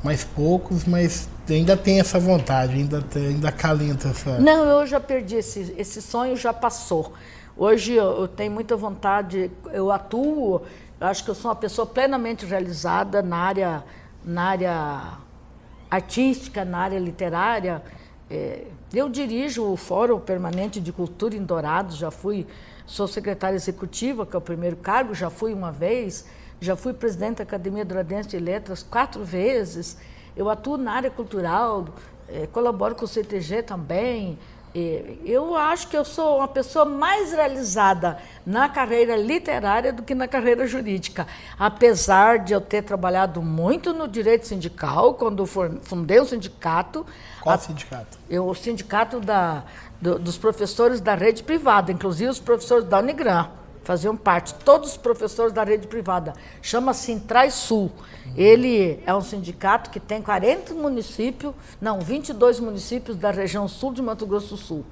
mas poucos, mas ainda tem essa vontade, ainda acalenta essa... Não, eu já perdi esse sonho, já passou. Hoje eu tenho muita vontade, eu atuo, eu acho que eu sou uma pessoa plenamente realizada na área artística, na área literária. Eu dirijo o Fórum Permanente de Cultura em Dourados, sou secretária executiva, que é o primeiro cargo, já fui uma vez, já fui presidente da Academia Douradense de Letras 4 vezes. Eu atuo na área cultural, colaboro com o CTG também. Eu acho que eu sou uma pessoa mais realizada na carreira literária do que na carreira jurídica. Apesar de eu ter trabalhado muito no direito sindical, quando fundei o sindicato. Qual sindicato? O sindicato dos professores da rede privada, inclusive os professores da Unigran. Faziam parte, todos os professores da rede privada. Chama Sintrai Sul. Ele é um sindicato que tem 22 municípios da região sul de Mato Grosso do Sul.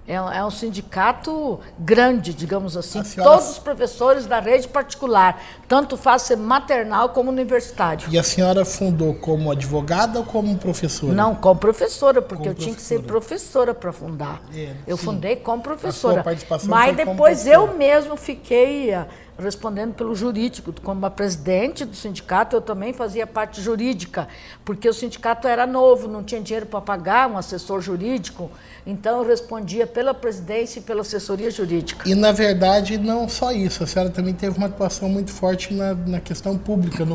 É um sindicato grande, digamos assim. Todos os professores da rede particular, tanto faz ser maternal como universitário. E a senhora fundou como advogada ou como professora? Não, como professora, porque eu tinha que ser professora para fundar. Eu fundei como professora. Mas depois eu mesmo fiquei respondendo pelo jurídico. Como a presidente do sindicato, eu também fazia parte jurídica, porque o sindicato era novo, não tinha dinheiro para pagar um assessor jurídico, então eu respondia pela presidência e pela assessoria jurídica. E, na verdade, não só isso, a senhora também teve uma atuação muito forte na questão pública,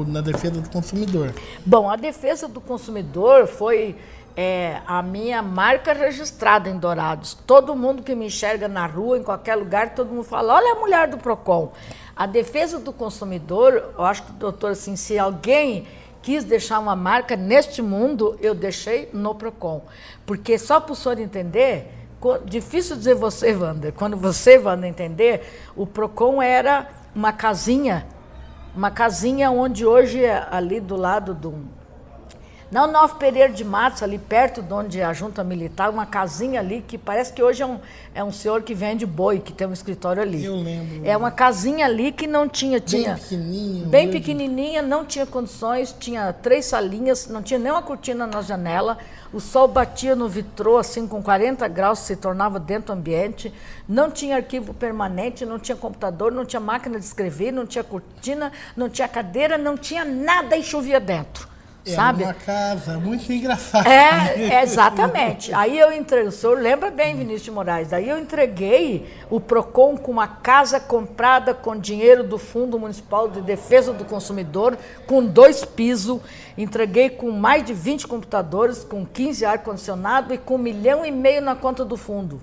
na defesa do consumidor. Bom, a defesa do consumidor foi a minha marca registrada em Dourados. Todo mundo que me enxerga na rua, em qualquer lugar, todo mundo fala: olha a mulher do PROCON. A defesa do consumidor, eu acho que, doutor, assim, se alguém quis deixar uma marca neste mundo, eu deixei no PROCON. Porque só para o senhor entender, difícil dizer você, Wander, quando você, Wander, entender, o PROCON era uma casinha onde hoje, ali do lado do... Na 9 Pereira de Matos, ali perto de onde é a junta militar, uma casinha ali que parece que hoje é um senhor que vende boi, que tem um escritório ali. Eu lembro. É uma casinha ali que não tinha... Bem pequenininha, não tinha condições, tinha 3 salinhas, não tinha nem uma cortina na janela, o sol batia no vitrô, assim, com 40 graus, se tornava dentro do ambiente, não tinha arquivo permanente, não tinha computador, não tinha máquina de escrever, não tinha cortina, não tinha cadeira, não tinha nada e chovia dentro. Sabe? Uma casa muito engraçada. Exatamente. Aí eu entreguei, o senhor lembra bem, Vinícius de Moraes, daí eu entreguei o PROCON com uma casa comprada com dinheiro do Fundo Municipal de Defesa do Consumidor, com 2 pisos, entreguei com mais de 20 computadores, com 15 ar-condicionado e com 1,5 milhão na conta do fundo.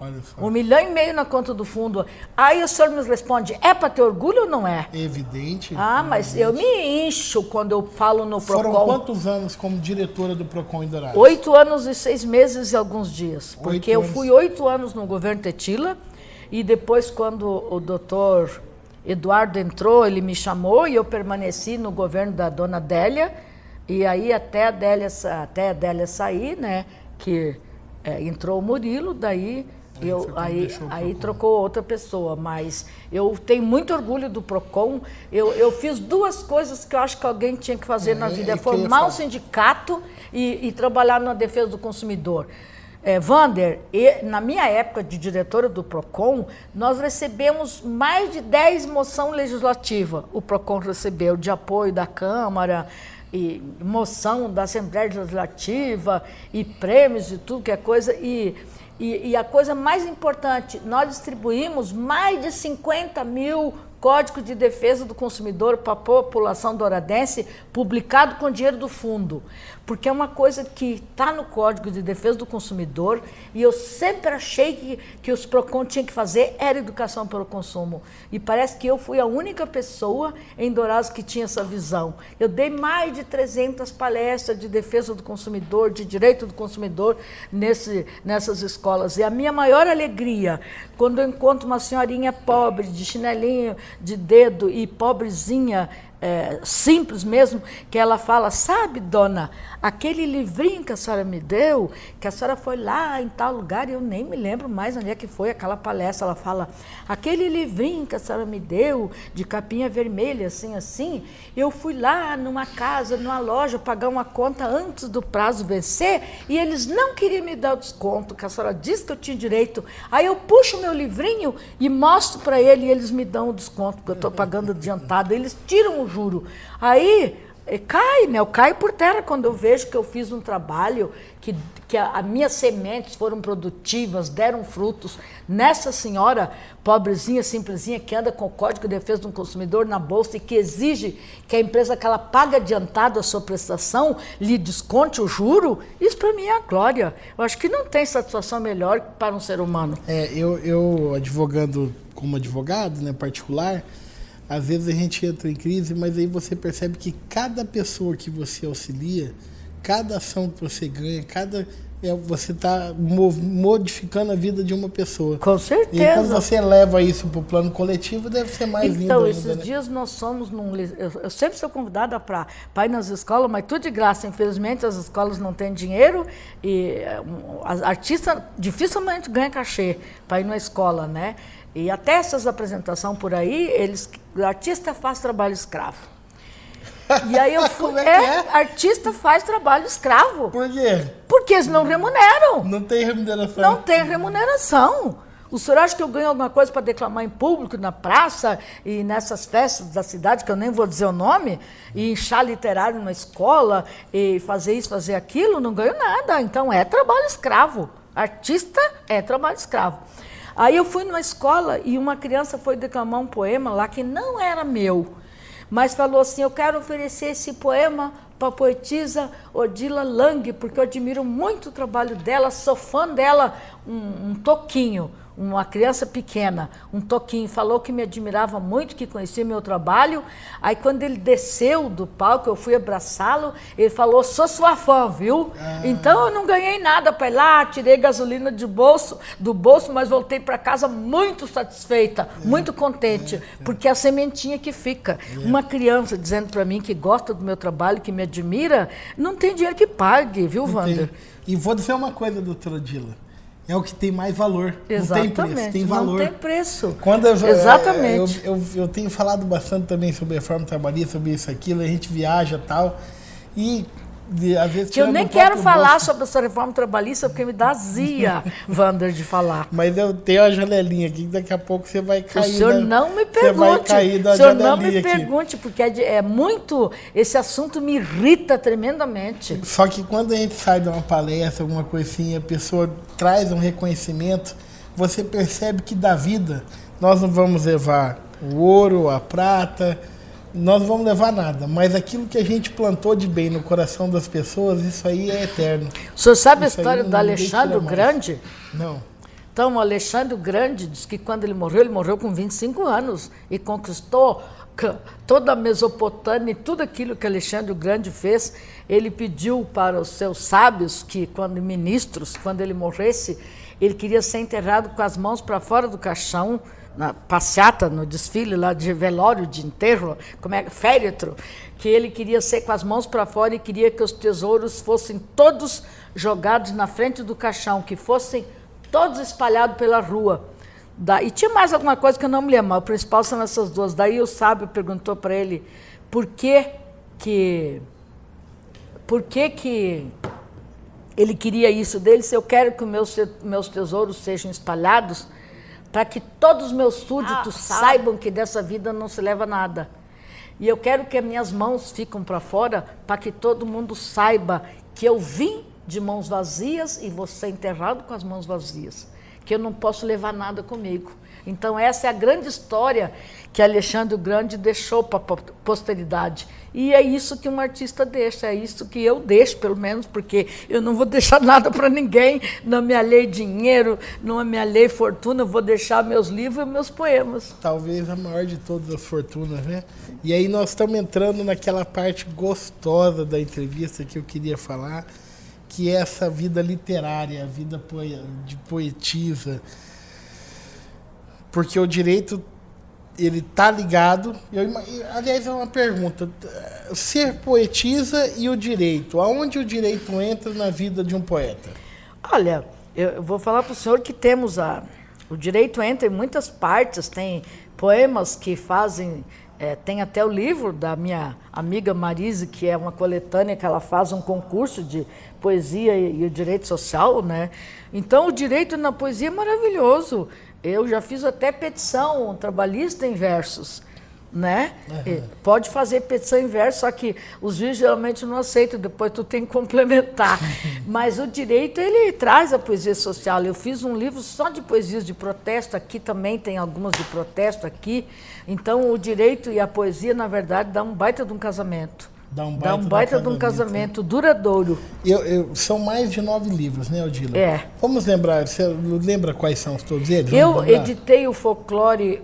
Olha só. 1,5 milhão na conta do fundo. Aí o senhor me responde: é para ter orgulho ou não é? Evidente. Mas eu me encho quando eu falo no PROCON. Foram quantos anos como diretora do PROCON em Dourados? 8 anos e 6 meses e alguns dias. Porque eu fui 8 anos no governo Tetila e depois, quando o doutor Eduardo entrou, ele me chamou e eu permaneci no governo da dona Adélia. E aí até a Adélia sair, né, que entrou o Murilo, daí... Aí trocou outra pessoa, mas eu tenho muito orgulho do PROCON. Eu fiz 2 coisas que eu acho que alguém tinha que fazer na vida: formar um sindicato e trabalhar na defesa do consumidor. Wander, na minha época de diretora do PROCON, nós recebemos mais de 10 moções legislativas. O PROCON recebeu de apoio da Câmara, e moção da Assembleia Legislativa, e prêmios e tudo que é coisa. E E a coisa mais importante, nós distribuímos mais de 50 mil Código de Defesa do Consumidor para a população douradense, publicado com dinheiro do fundo. Porque é uma coisa que está no Código de Defesa do Consumidor e eu sempre achei que os PROCON tinham que fazer era educação pelo consumo. E parece que eu fui a única pessoa em Dourados que tinha essa visão. Eu dei mais de 300 palestras de defesa do consumidor, de direito do consumidor nessas escolas. E a minha maior alegria, quando eu encontro uma senhorinha pobre, de chinelinho, de dedo e pobrezinha, simples mesmo, que ela fala, sabe, dona, aquele livrinho que a senhora me deu, que a senhora foi lá em tal lugar, e eu nem me lembro mais onde é que foi aquela palestra, ela fala, aquele livrinho que a senhora me deu, de capinha vermelha, assim, eu fui lá numa casa, numa loja, pagar uma conta antes do prazo vencer, e eles não queriam me dar o desconto, que a senhora disse que eu tinha direito, aí eu puxo o meu livrinho e mostro para ele, e eles me dão o desconto, porque eu estou pagando adiantado, eles tiram o juro. Aí cai, né? Eu caio por terra quando eu vejo que eu fiz um trabalho, que as minhas sementes foram produtivas, deram frutos nessa senhora pobrezinha, simplesinha, que anda com o Código de Defesa do Consumidor na bolsa e que exige que a empresa que ela paga adiantado a sua prestação lhe desconte o juro. Isso para mim é a glória. Eu acho que não tem satisfação melhor para um ser humano. Eu advogando como advogado, né, particular, às vezes a gente entra em crise, mas aí você percebe que cada pessoa que você auxilia, cada ação que você ganha, você está modificando a vida de uma pessoa. Com certeza. E quando você leva isso para o plano coletivo, deve ser mais lindo Então, ainda, esses né? dias nós somos eu sempre sou convidada para ir nas escolas, mas tudo de graça. Infelizmente, as escolas não têm dinheiro e artista dificilmente ganha cachê para ir na escola, né? E até essas apresentações por aí, o artista faz trabalho escravo. E aí eu fui, artista faz trabalho escravo. Por quê? Porque eles não remuneram. Não tem remuneração. Não tem remuneração. O senhor acha que eu ganho alguma coisa para declamar em público, na praça e nessas festas da cidade, que eu nem vou dizer o nome, e inchar literário na escola, e fazer isso, fazer aquilo? Não ganho nada. Então é trabalho escravo. Artista é trabalho escravo. Aí eu fui numa escola e uma criança foi declamar um poema lá que não era meu, mas falou assim, eu quero oferecer esse poema para a poetisa Odila Lang, porque eu admiro muito o trabalho dela, sou fã dela, um toquinho, uma criança pequena, um toquinho, falou que me admirava muito, que conhecia meu trabalho. Aí quando ele desceu do palco, eu fui abraçá-lo, ele falou, sou sua fã, viu? Então eu não ganhei nada para ir lá, tirei gasolina do bolso, mas voltei para casa muito satisfeita, muito contente, porque é a sementinha que fica. Uma criança dizendo para mim que gosta do meu trabalho, que me admira, não tem dinheiro que pague, viu, Wander? E vou dizer uma coisa, doutora Odila. É o que tem mais valor. Exatamente. Não tem preço, tem valor. Não tem preço. Exatamente. Eu tenho falado bastante também sobre a reforma trabalhista, sobre isso, aquilo, a gente viaja e tal. E às vezes eu nem quero falar sobre essa reforma trabalhista, porque me dá azia, Wander, de falar. Mas eu tenho uma janelinha aqui, que daqui a pouco você vai cair. O senhor não me pergunte. Você vai cair da janelinha. O senhor não me aqui. pergunte, porque é muito. Esse assunto me irrita tremendamente. Só que quando a gente sai de uma palestra, alguma coisa assim, a pessoa traz um reconhecimento, você percebe que da vida nós não vamos levar o ouro, a prata. Nós não vamos levar nada, mas aquilo que a gente plantou de bem no coração das pessoas, isso aí é eterno. O senhor sabe a história do Alexandre o Grande? Não. Então, o Alexandre o Grande diz que quando ele morreu com 25 anos e conquistou toda a Mesopotâmia e tudo aquilo que Alexandre o Grande fez. Ele pediu para os seus sábios, ministros, quando ele morresse, ele queria ser enterrado com as mãos para fora do caixão, na passeata, no desfile lá de velório, de enterro, féretro, que ele queria ser com as mãos para fora e queria que os tesouros fossem todos jogados na frente do caixão, que fossem todos espalhados pela rua. E tinha mais alguma coisa que eu não me lembro, mas o principal são essas duas. Daí o sábio perguntou para ele por que ele queria isso dele, se eu quero que meus tesouros sejam espalhados, para que todos os meus súditos saibam que dessa vida não se leva nada. E eu quero que as minhas mãos fiquem para fora, para que todo mundo saiba que eu vim de mãos vazias e vou ser enterrado com as mãos vazias, que eu não posso levar nada comigo. Então essa é a grande história que Alexandre o Grande deixou para a posteridade. E é isso que um artista deixa, é isso que eu deixo, pelo menos, porque eu não vou deixar nada para ninguém, não me alhei dinheiro, não me alhei fortuna, eu vou deixar meus livros e meus poemas. Talvez a maior de todas as fortunas, né? E aí nós estamos entrando naquela parte gostosa da entrevista que eu queria falar, que é essa vida literária, a vida de poetisa. Porque o direito, ele está ligado. Aliás, é uma pergunta. Ser poetisa e o direito, aonde o direito entra na vida de um poeta? Olha, eu vou falar para o senhor que temos o direito entra em muitas partes, tem poemas que fazem... tem até o livro da minha amiga Marise, que é uma coletânea, que ela faz um concurso de poesia e o direito social, né? Então, o direito na poesia é maravilhoso. Eu já fiz até petição trabalhista em versos, né? Uhum. Pode fazer petição em verso, só que os juízes geralmente não aceitam, depois tu tem que complementar. Mas o direito, ele traz a poesia social. Eu fiz um livro só de poesias de protesto, aqui também tem algumas de protesto aqui. Então o direito e a poesia, na verdade, dá um baita de um casamento. Dá um baita de um casamento duradouro. São mais de 9 livros, né, Odila? Vamos lembrar, você lembra quais são todos eles? Eu editei o Folclore,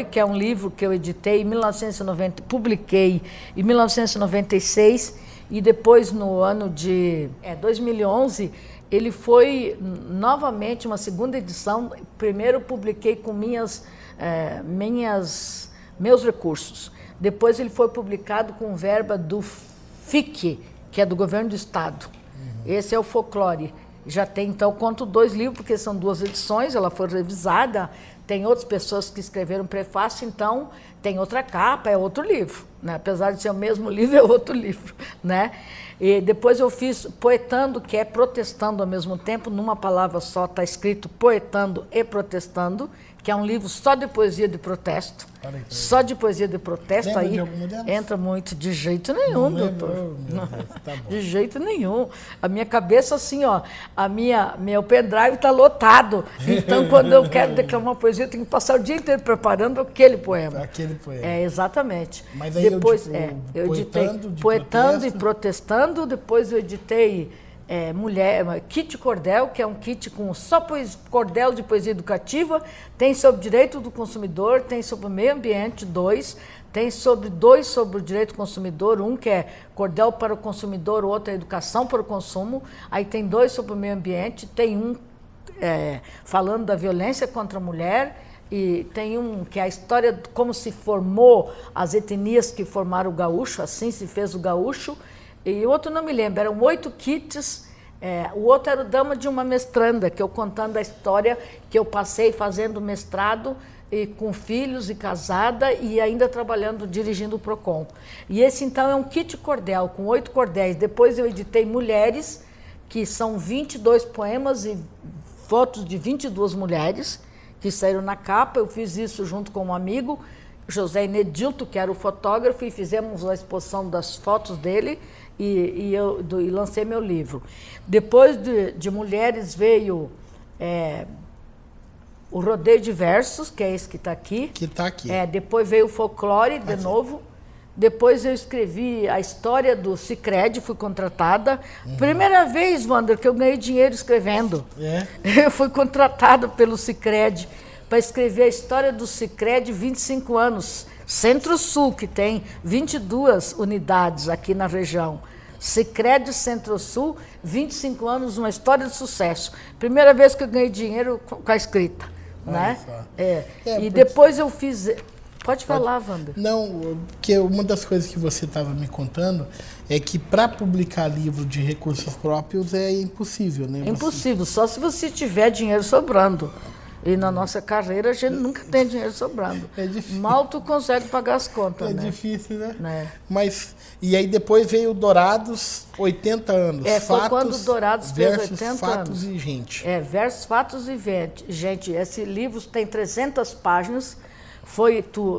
que é um livro que eu editei em 1990, publiquei em 1996, e depois no ano de 2011, ele foi novamente uma segunda edição. Primeiro publiquei com meus recursos. Depois ele foi publicado com verba do FIC, que é do governo do estado. Uhum. Esse é o Folclore. Já tem, então, conto 2 livros, porque são 2 edições, ela foi revisada, tem outras pessoas que escreveram prefácio, então tem outra capa, é outro livro, né? Apesar de ser o mesmo livro, é outro livro, né? E depois eu fiz Poetando, que é protestando ao mesmo tempo, numa palavra só está escrito Poetando e Protestando, que é um livro só de poesia de protesto. Só de poesia de protesto. Aí entra muito, de jeito nenhum, doutor. Tá bom. De jeito nenhum. A minha cabeça, assim, ó, meu pendrive está lotado. Então, quando eu quero declamar uma poesia, eu tenho que passar o dia inteiro preparando aquele poema. Aquele poema. Exatamente. Mas aí depois, eu editei Poetando e Protestando, depois eu editei Kit Cordel, que é um kit com só cordel de poesia educativa, tem sobre direito do consumidor, tem sobre o meio ambiente, 2, tem dois sobre o direito do consumidor, um que é cordel para o consumidor, o outro é educação para o consumo, aí tem 2 sobre o meio ambiente, tem um falando da violência contra a mulher, e tem um que é a história de como se formou as etnias que formaram o gaúcho, assim se fez o gaúcho. E o outro não me lembro, eram 8 kits, o outro era o Dama de uma Mestranda, que eu contando a história que eu passei fazendo mestrado, e com filhos e casada, e ainda trabalhando, dirigindo o PROCON. E esse então é um kit cordel, com 8 cordéis. Depois eu editei Mulheres, que são 22 poemas e fotos de 22 mulheres, que saíram na capa. Eu fiz isso junto com um amigo, José Inedilto, que era o fotógrafo, e fizemos a exposição das fotos dele, e lancei meu livro. Depois de Mulheres veio o Rodeio de Versos, que é esse que está aqui. Que está aqui. Depois veio o Folclore, de novo. Depois eu escrevi a história do Sicredi, fui contratada. Primeira vez, Wander, que eu ganhei dinheiro escrevendo. Eu fui contratada pelo Sicredi para escrever a história do Sicredi, 25 anos. Centro-Sul, que tem 22 unidades aqui na região. Sicredi Centro-Sul, 25 anos, uma história de sucesso. Primeira vez que eu ganhei dinheiro com a escrita. Né? E depois eu fiz... Pode falar, Wander. Não, porque uma das coisas que você estava me contando é que para publicar livro de recursos próprios é impossível, né? Impossível, só se você tiver dinheiro sobrando. E na nossa carreira a gente nunca tem dinheiro sobrando. É difícil. Mal tu consegue pagar as contas, né? É difícil, né? Mas, e aí depois veio o Dourados, 80 anos. Foi quando o Dourados fez 80 anos. Fatos e Gente. Versos, Fatos e Gente. Esse livro tem 300 páginas.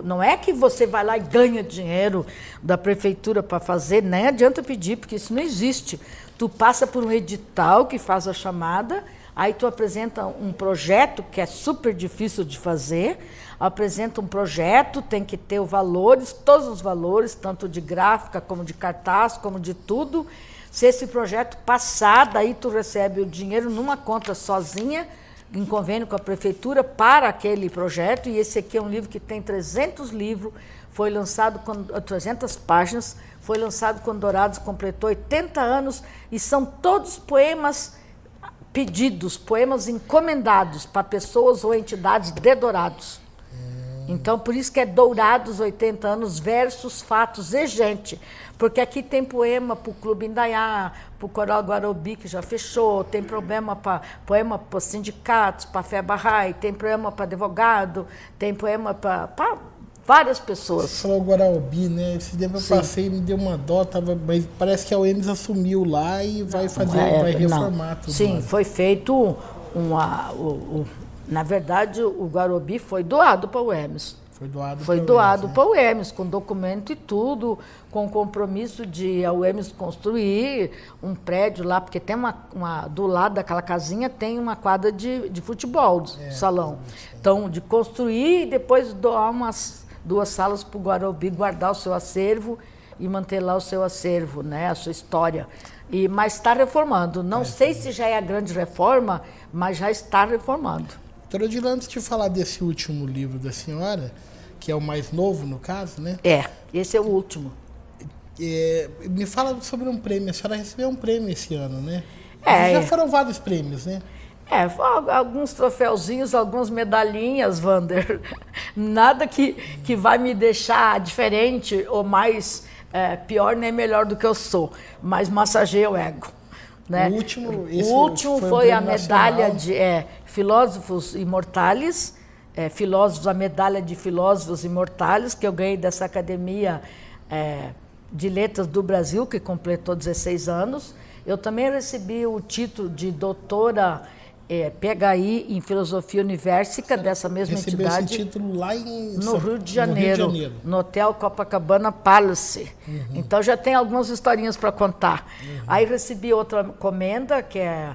Não é que você vai lá e ganha dinheiro da prefeitura para fazer, nem adianta pedir, porque isso não existe. tu passa por um edital que faz a chamada, aí tu apresenta um projeto que é super difícil de fazer, apresenta um projeto, tem que ter os valores, todos os valores, tanto de gráfica, como de cartaz, como de tudo. Se esse projeto passar, daí tu recebe o dinheiro numa conta sozinha, em convênio com a prefeitura, para aquele projeto. E esse aqui é um livro que tem 300 livros, foi lançado com 300 páginas, foi lançado quando Dourados completou 80 anos, e são todos poemas pedidos, poemas encomendados para pessoas ou entidades de Dourados. Então, por isso que é Dourados 80 anos, versos, fatos e gente. Porque aqui tem poema para o Clube Indaiá, para o Coral Guarobi, que já fechou, tem poema para sindicatos, para Fé Bahá'í, tem poema para advogado, tem poema para várias pessoas. Você falou Guaraobi, né? Esse dia eu passei, me deu uma dó, mas parece que a UEMS assumiu lá e vai vai reformar tudo. Sim, lá. Foi feito na verdade, o Guarobi foi doado para o UEMS. Foi doado para o UEMS, com documento e tudo, com compromisso de a UEMS construir um prédio lá, porque tem do lado daquela casinha tem uma quadra de futebol, salão. Então, de construir e depois doar umas 2 salas para o Guarobi guardar o seu acervo e manter lá o seu acervo, né, a sua história. Mas está reformando. Não sei se já é a grande reforma, mas já está reformando. Doutora Odila, antes de falar desse último livro da senhora, que é o mais novo no caso, né? Esse é o último. Me fala sobre um prêmio. A senhora recebeu um prêmio esse ano, né? Já foram vários prêmios, né? Alguns troféuzinhos, algumas medalhinhas, Wander. Nada que vai me deixar diferente ou mais pior nem melhor do que eu sou, mas massageia o ego. Né? O último foi a medalha de Filósofos Imortais, a medalha de Filósofos Imortais, que eu ganhei dessa Academia de Letras do Brasil, que completou 16 anos. Eu também recebi o título de doutora PHI em Filosofia Universica, dessa mesma entidade. Esse título lá no Rio de Janeiro, no Hotel Copacabana Palace. Então já tem algumas historinhas para contar. Aí recebi outra comenda, que é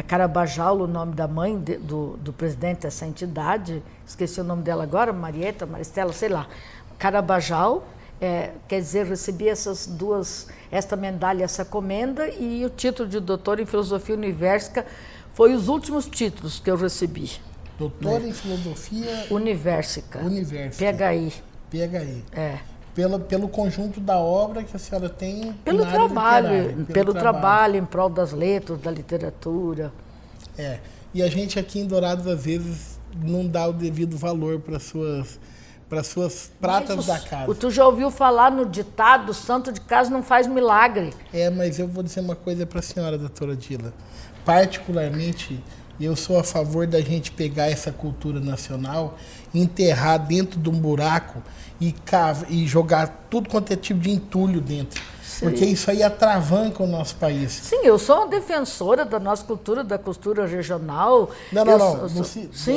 Carabajal, o nome da mãe do presidente dessa entidade, esqueci o nome dela agora, Marieta, Maristela, sei lá. Carabajal, quer dizer, recebi esta medalha, essa comenda, e o título de doutor em Filosofia Universica foi os últimos títulos que eu recebi. Doutor em Filosofia Universica. PHI. Pelo conjunto da obra que a senhora tem. Pelo trabalho em prol das letras, da literatura. E a gente aqui em Dourados, às vezes, não dá o devido valor para suas pratas da casa. Tu já ouviu falar no ditado, santo de casa não faz milagre. Mas eu vou dizer uma coisa para a senhora, doutora Odila. Particularmente, eu sou a favor da gente pegar essa cultura nacional, enterrar dentro de um buraco e jogar tudo quanto é tipo de entulho dentro. Porque isso aí atravanca o nosso país. Sim, eu sou uma defensora da nossa cultura, da cultura regional.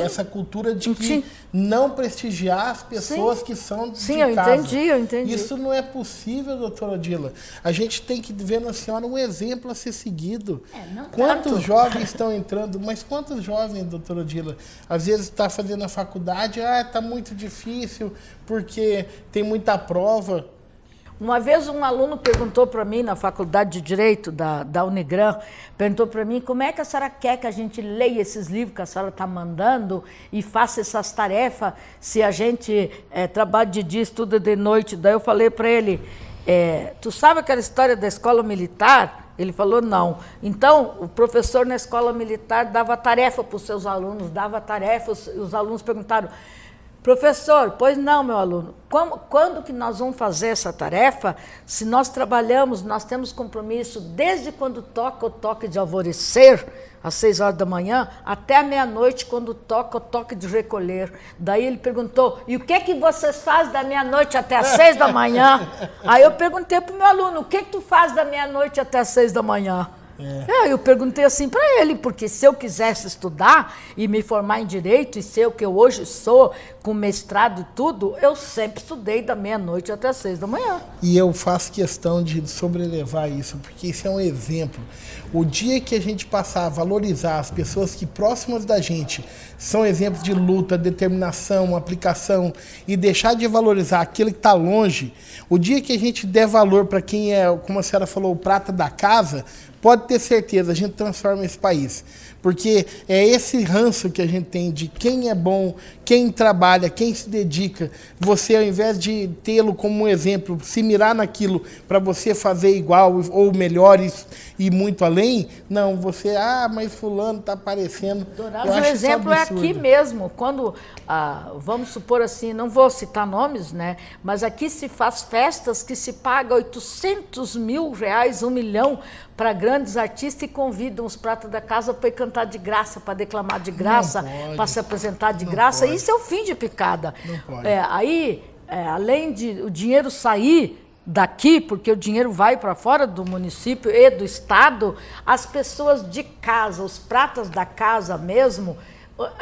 Essa cultura de que não prestigiar as pessoas que são de casa. Eu entendi. Isso não é possível, doutora Odila. A gente tem que ver na senhora um exemplo a ser seguido. Quantos jovens estão entrando? Mas quantos jovens, doutora Odila? Às vezes está fazendo a faculdade, está muito difícil, porque tem muita prova. Uma vez um aluno perguntou para mim, na Faculdade de Direito da Unigran, perguntou para mim como é que a senhora quer que a gente leia esses livros que a senhora está mandando e faça essas tarefas se a gente trabalha de dia, estuda de noite. Daí eu falei para ele, tu sabe aquela história da escola militar? Ele falou, não. Então, o professor na escola militar dava tarefa para os seus alunos, dava tarefas, e os alunos perguntaram, professor, pois não, meu aluno, quando que nós vamos fazer essa tarefa? Se nós trabalhamos, nós temos compromisso desde quando toca o toque de alvorecer, às 6 horas da manhã, até a meia-noite, quando toca o toque de recolher. Daí ele perguntou, e o que vocês fazem da meia-noite até às 6 da manhã? Aí eu perguntei para o meu aluno, o que tu faz da meia-noite até às 6 da manhã? Eu perguntei assim para ele, porque se eu quisesse estudar e me formar em Direito e ser o que eu hoje sou, com mestrado e tudo, eu sempre estudei da meia-noite até as 6 da manhã. E eu faço questão de sobrelevar isso, porque isso é um exemplo. O dia que a gente passar a valorizar as pessoas que próximas da gente são exemplos de luta, determinação, aplicação, e deixar de valorizar aquele que está longe, o dia que a gente der valor para quem é, como a senhora falou, o prata da casa, pode ter certeza, a gente transforma esse país. Porque é esse ranço que a gente tem de quem é bom, quem trabalha, quem se dedica. Você, ao invés de tê-lo como um exemplo, se mirar naquilo para você fazer igual ou melhor e muito além, não, você, mas fulano está aparecendo. Dourados, o exemplo é aqui mesmo. Quando, vamos supor assim, não vou citar nomes, né? Mas aqui se faz festas que se paga R$800 mil, R$1 milhão, para grandes artistas e convidam os pratas da casa para ir cantar de graça, para declamar de graça, para se apresentar de graça. Isso é o fim de picada. Não pode. Além de o dinheiro sair daqui, porque o dinheiro vai para fora do município e do estado, as pessoas de casa, os pratas da casa mesmo,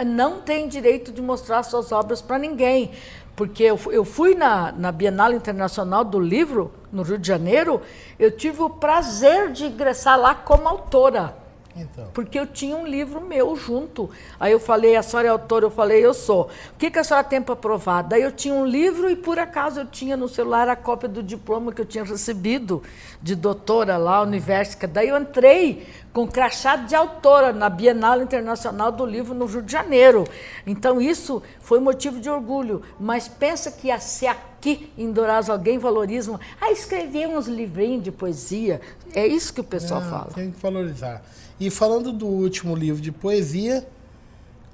não têm direito de mostrar suas obras para ninguém. Porque eu fui na Bienal Internacional do Livro, no Rio de Janeiro, eu tive o prazer de ingressar lá como autora. Então. Porque eu tinha um livro meu junto. Aí eu falei, a senhora é autora? Eu falei, eu sou. O que a senhora tem para provar? Daí eu tinha um livro e, por acaso, eu tinha no celular a cópia do diploma que eu tinha recebido de doutora lá, universitária. Daí eu entrei com crachá de autora na Bienal Internacional do Livro no Rio de Janeiro. Então, isso foi motivo de orgulho. Mas pensa que se aqui em Dourados alguém valoriza, escrever uns livrinhos de poesia. É isso que o pessoal fala. Tem que valorizar. E falando do último livro de poesia,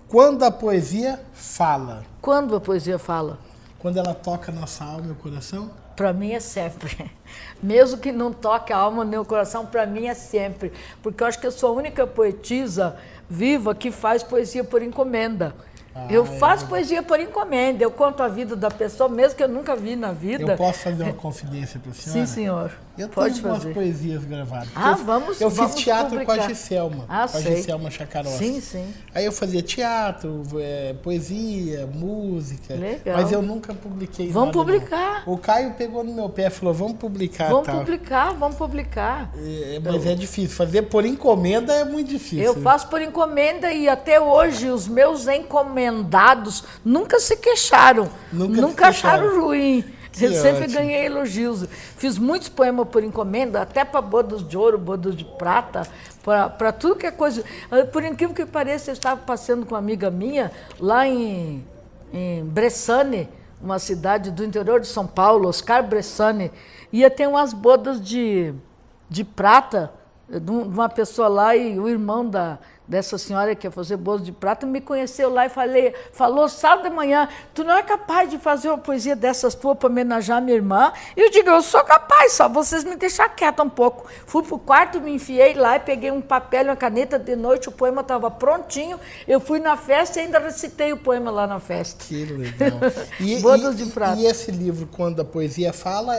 quando a poesia fala? Quando a poesia fala? Quando ela toca nossa alma e o coração? Para mim é sempre. Mesmo que não toque a alma nem o coração, para mim é sempre. Porque eu acho que eu sou a única poetisa viva que faz poesia por encomenda. Eu faço poesia por encomenda, eu conto a vida da pessoa, mesmo que eu nunca vi na vida. Eu posso fazer uma confidência para a senhora? Sim, senhor. Eu Pode tenho fazer. umas poesias gravadas. Eu fiz teatro publicar. com a Giselma. Com a Giselma Chacarossi. Sim, sim. Aí eu fazia teatro, poesia, música. Legal. Mas eu nunca publiquei Vamos nada, publicar. Não. O Caio pegou no meu pé e falou, vamos publicar. Vamos publicar. Mas é difícil. Fazer por encomenda é muito difícil. Eu faço por encomenda e até hoje os meus encomendados nunca se queixaram. Nunca acharam ruim. Eu sempre ganhei elogios. Fiz muitos poemas por encomenda, até para bodas de ouro, bodas de prata, para tudo que é coisa. Por incrível que pareça, eu estava passeando com uma amiga minha lá em Bressane, uma cidade do interior de São Paulo, Oscar Bressane, ia ter umas bodas de prata de uma pessoa lá, e o irmão dessa senhora que ia fazer bodas de prata me conheceu lá e falou sábado de manhã, tu não é capaz de fazer uma poesia dessas tuas para homenagear minha irmã? E eu digo, eu sou capaz, só vocês me deixar quieta um pouco. Fui pro quarto, me enfiei lá e peguei um papel e uma caneta. De noite o poema estava prontinho, eu fui na festa e ainda recitei o poema lá na festa. Que legal. Bodas de prata. E esse livro, quando a poesia fala,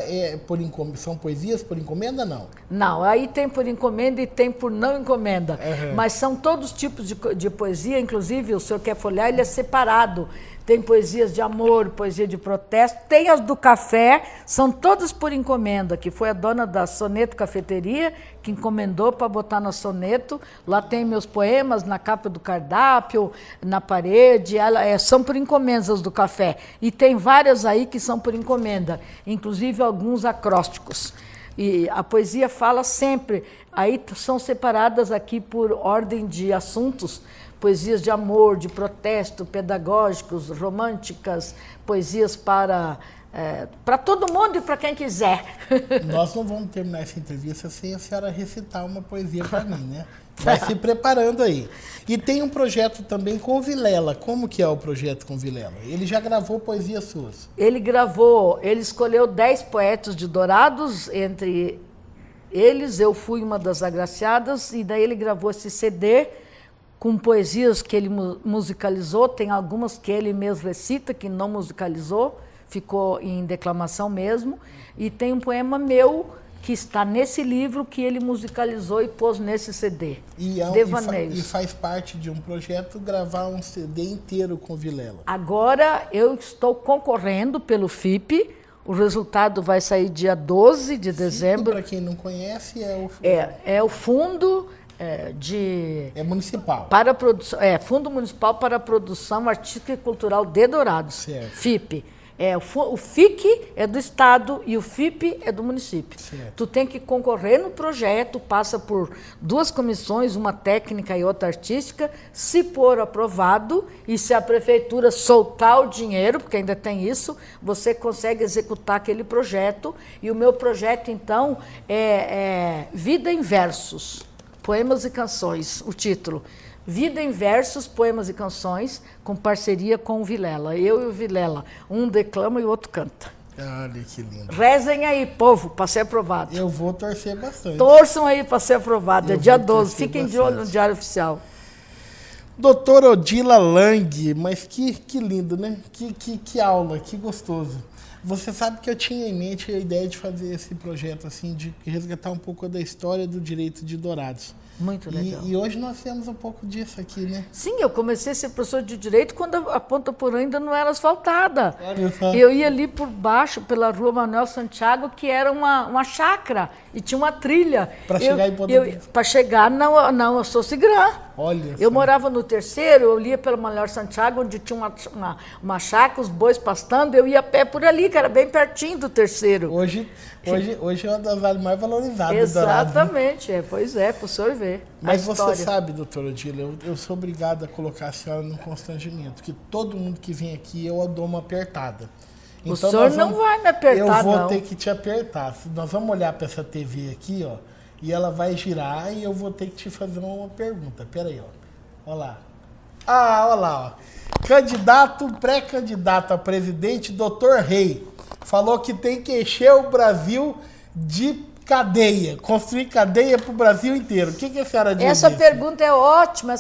são poesias por encomenda, não? Não, aí tem por encomenda e tem por não encomenda. Mas são todos os tipos de poesia, inclusive o senhor quer folhear, ele é separado. Tem poesias de amor, poesia de protesto, tem as do café, são todas por encomenda, que foi a dona da Soneto Cafeteria que encomendou para botar no soneto. Lá tem meus poemas na capa do cardápio, na parede, são por encomendas as do café. E tem várias aí que são por encomenda, inclusive alguns acrósticos. E a poesia fala sempre, aí são separadas aqui por ordem de assuntos, poesias de amor, de protesto, pedagógicos, românticas, poesias para todo mundo e para quem quiser. Nós não vamos terminar essa entrevista sem a senhora recitar uma poesia para mim, né? Vai se preparando aí. E tem um projeto também com o Vilela. Como que é o projeto com o Vilela? Ele já gravou poesias suas? Ele escolheu 10 poetas de Dourados, entre eles eu fui uma das agraciadas, e daí ele gravou esse CD com poesias que ele musicalizou, tem algumas que ele mesmo recita, que não musicalizou, ficou em declamação mesmo, e tem um poema meu que está nesse livro que ele musicalizou e pôs nesse CD. E faz parte de um projeto gravar um CD inteiro com Vilela. Agora eu estou concorrendo pelo FIP. O resultado vai sair dia 12 de dezembro. Para quem não conhece, é o fundo de... É municipal. Para produção, Fundo Municipal para a Produção Artística e Cultural de Dourados. Certo. FIP. O FIC é do Estado e o FIP é do município. Certo. Tu tem que concorrer no projeto, passa por 2 comissões, uma técnica e outra artística. Se for aprovado e se a prefeitura soltar o dinheiro, porque ainda tem isso, você consegue executar aquele projeto. E o meu projeto, então, é Vida em Versos, Poemas e Canções, o título. Vida em Versos, Poemas e Canções, com parceria com o Vilela. Eu e o Vilela. Um declama e o outro canta. Olha que lindo. Rezem aí, povo, para ser aprovado. Eu vou torcer bastante. Torçam aí para ser aprovado. É dia 12. Fiquem de olho no Diário Oficial. Doutora Odila Lang, mas que lindo, né? Que aula, que gostoso. Você sabe que eu tinha em mente a ideia de fazer esse projeto, assim, de resgatar um pouco da história do direito de Dourados. Muito legal. E hoje nós temos um pouco disso aqui, né? Sim, eu comecei a ser professor de Direito quando a Ponta Porã ainda não era asfaltada. Olha só. Eu ia ali por baixo, pela rua Manuel Santiago, que era uma chácara, e tinha uma trilha. Para chegar em Ponta Porã? Para chegar, não, eu sou cigrã. Olha Eu só. morava no Terceiro, eu ia pela Manuel Santiago, onde tinha uma chácara, os bois pastando, eu ia a pé por ali, que era bem pertinho do Terceiro. Hoje é uma das áreas mais valorizadas do Dourados. Exatamente, pois é, para o senhor ver. Mas você sabe, doutora Odila, eu sou obrigado a colocar a senhora num constrangimento, que todo mundo que vem aqui eu dou uma apertada. Então, o senhor não vai me apertar, não. Eu vou ter que te apertar. Nós vamos olhar para essa TV aqui, ó, e ela vai girar e eu vou ter que te fazer uma pergunta. Peraí, ó. Olha lá. Olha lá, ó. Pré-candidato a presidente, doutor Rei, falou que tem que encher o Brasil de cadeia, construir cadeia para o Brasil inteiro. O que a senhora diz Essa disso? pergunta é ótima,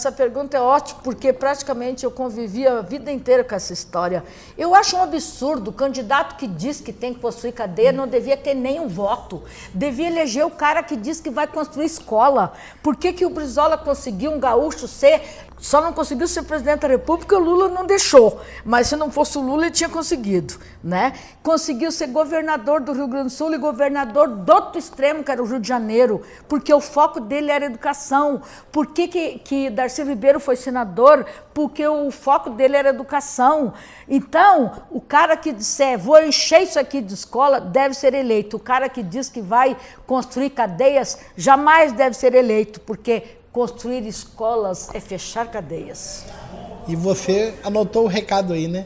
porque praticamente eu convivi a vida inteira com essa história. Eu acho um absurdo, o candidato que diz que tem que construir cadeia não devia ter nenhum voto. Devia eleger o cara que diz que vai construir escola. Por que o Brizola conseguiu um gaúcho ser... Só não conseguiu ser presidente da República, o Lula não deixou. Mas se não fosse o Lula, ele tinha conseguido, né? Conseguiu ser governador do Rio Grande do Sul e governador do outro extremo, que era o Rio de Janeiro, porque o foco dele era educação. Por que Darcy Ribeiro foi senador? Porque o foco dele era educação. Então, o cara que disser, vou encher isso aqui de escola, deve ser eleito. O cara que diz que vai construir cadeias, jamais deve ser eleito, porque... construir escolas é fechar cadeias. E você anotou o recado aí, né?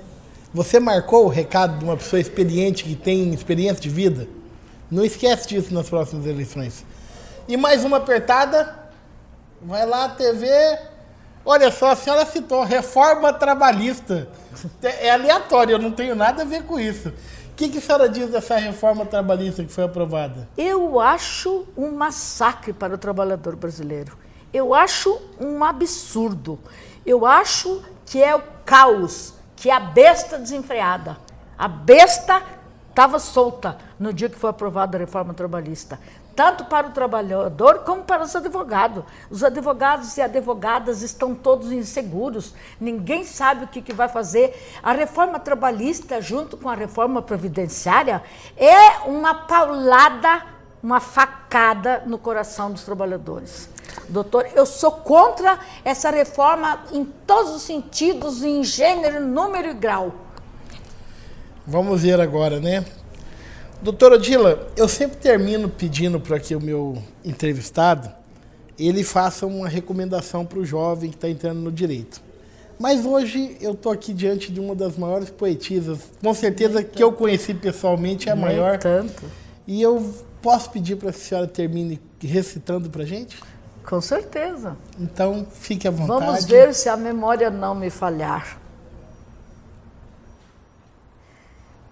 Você marcou o recado de uma pessoa experiente, que tem experiência de vida? Não esquece disso nas próximas eleições. E mais uma apertada. Vai lá, TV. Olha só, a senhora citou reforma trabalhista. É aleatório, eu não tenho nada a ver com isso. O que a senhora diz dessa reforma trabalhista que foi aprovada? Eu acho um massacre para o trabalhador brasileiro. Eu acho um absurdo. Eu acho que é o caos, que é a besta desenfreada. A besta estava solta no dia que foi aprovada a reforma trabalhista. Tanto para o trabalhador como para os advogados. Os advogados e advogadas estão todos inseguros. Ninguém sabe o que vai fazer. A reforma trabalhista, junto com a reforma previdenciária, é uma paulada, uma facada no coração dos trabalhadores. Doutor, eu sou contra essa reforma em todos os sentidos, em gênero, número e grau. Vamos ver agora, né? Doutora Odila, eu sempre termino pedindo para que o meu entrevistado, ele faça uma recomendação para o jovem que está entrando no direito. Mas hoje eu estou aqui diante de uma das maiores poetisas, com certeza que eu conheci pessoalmente, é a maior. Tanto. E eu posso pedir para que a senhora termine recitando para a gente? Com certeza. Então, fique à vontade. Vamos ver se a memória não me falhar.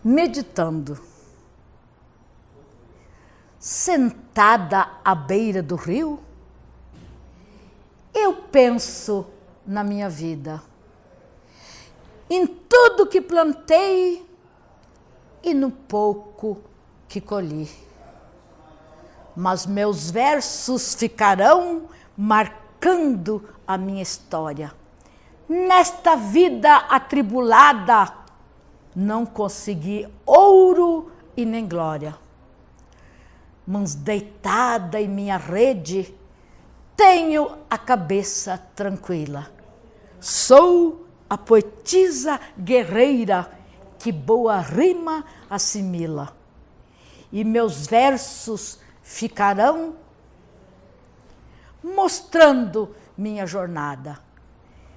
Meditando. Sentada à beira do rio, eu penso na minha vida, em tudo que plantei e no pouco que colhi. mas meus versos ficarão marcando a minha história. Nesta vida atribulada, não consegui ouro e nem glória. Mas deitada em minha rede, tenho a cabeça tranquila. Sou a poetisa guerreira que boa rima assimila. E meus versos ficarão mostrando minha jornada.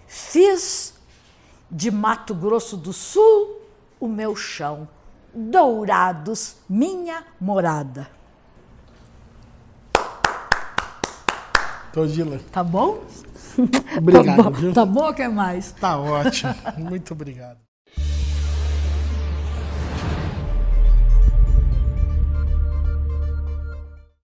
Fiz de Mato Grosso do Sul o meu chão, Dourados minha morada. Todila, Tá bom? obrigado, Tá bom, viu? tá bom, o que mais? Tá ótimo. Muito obrigado.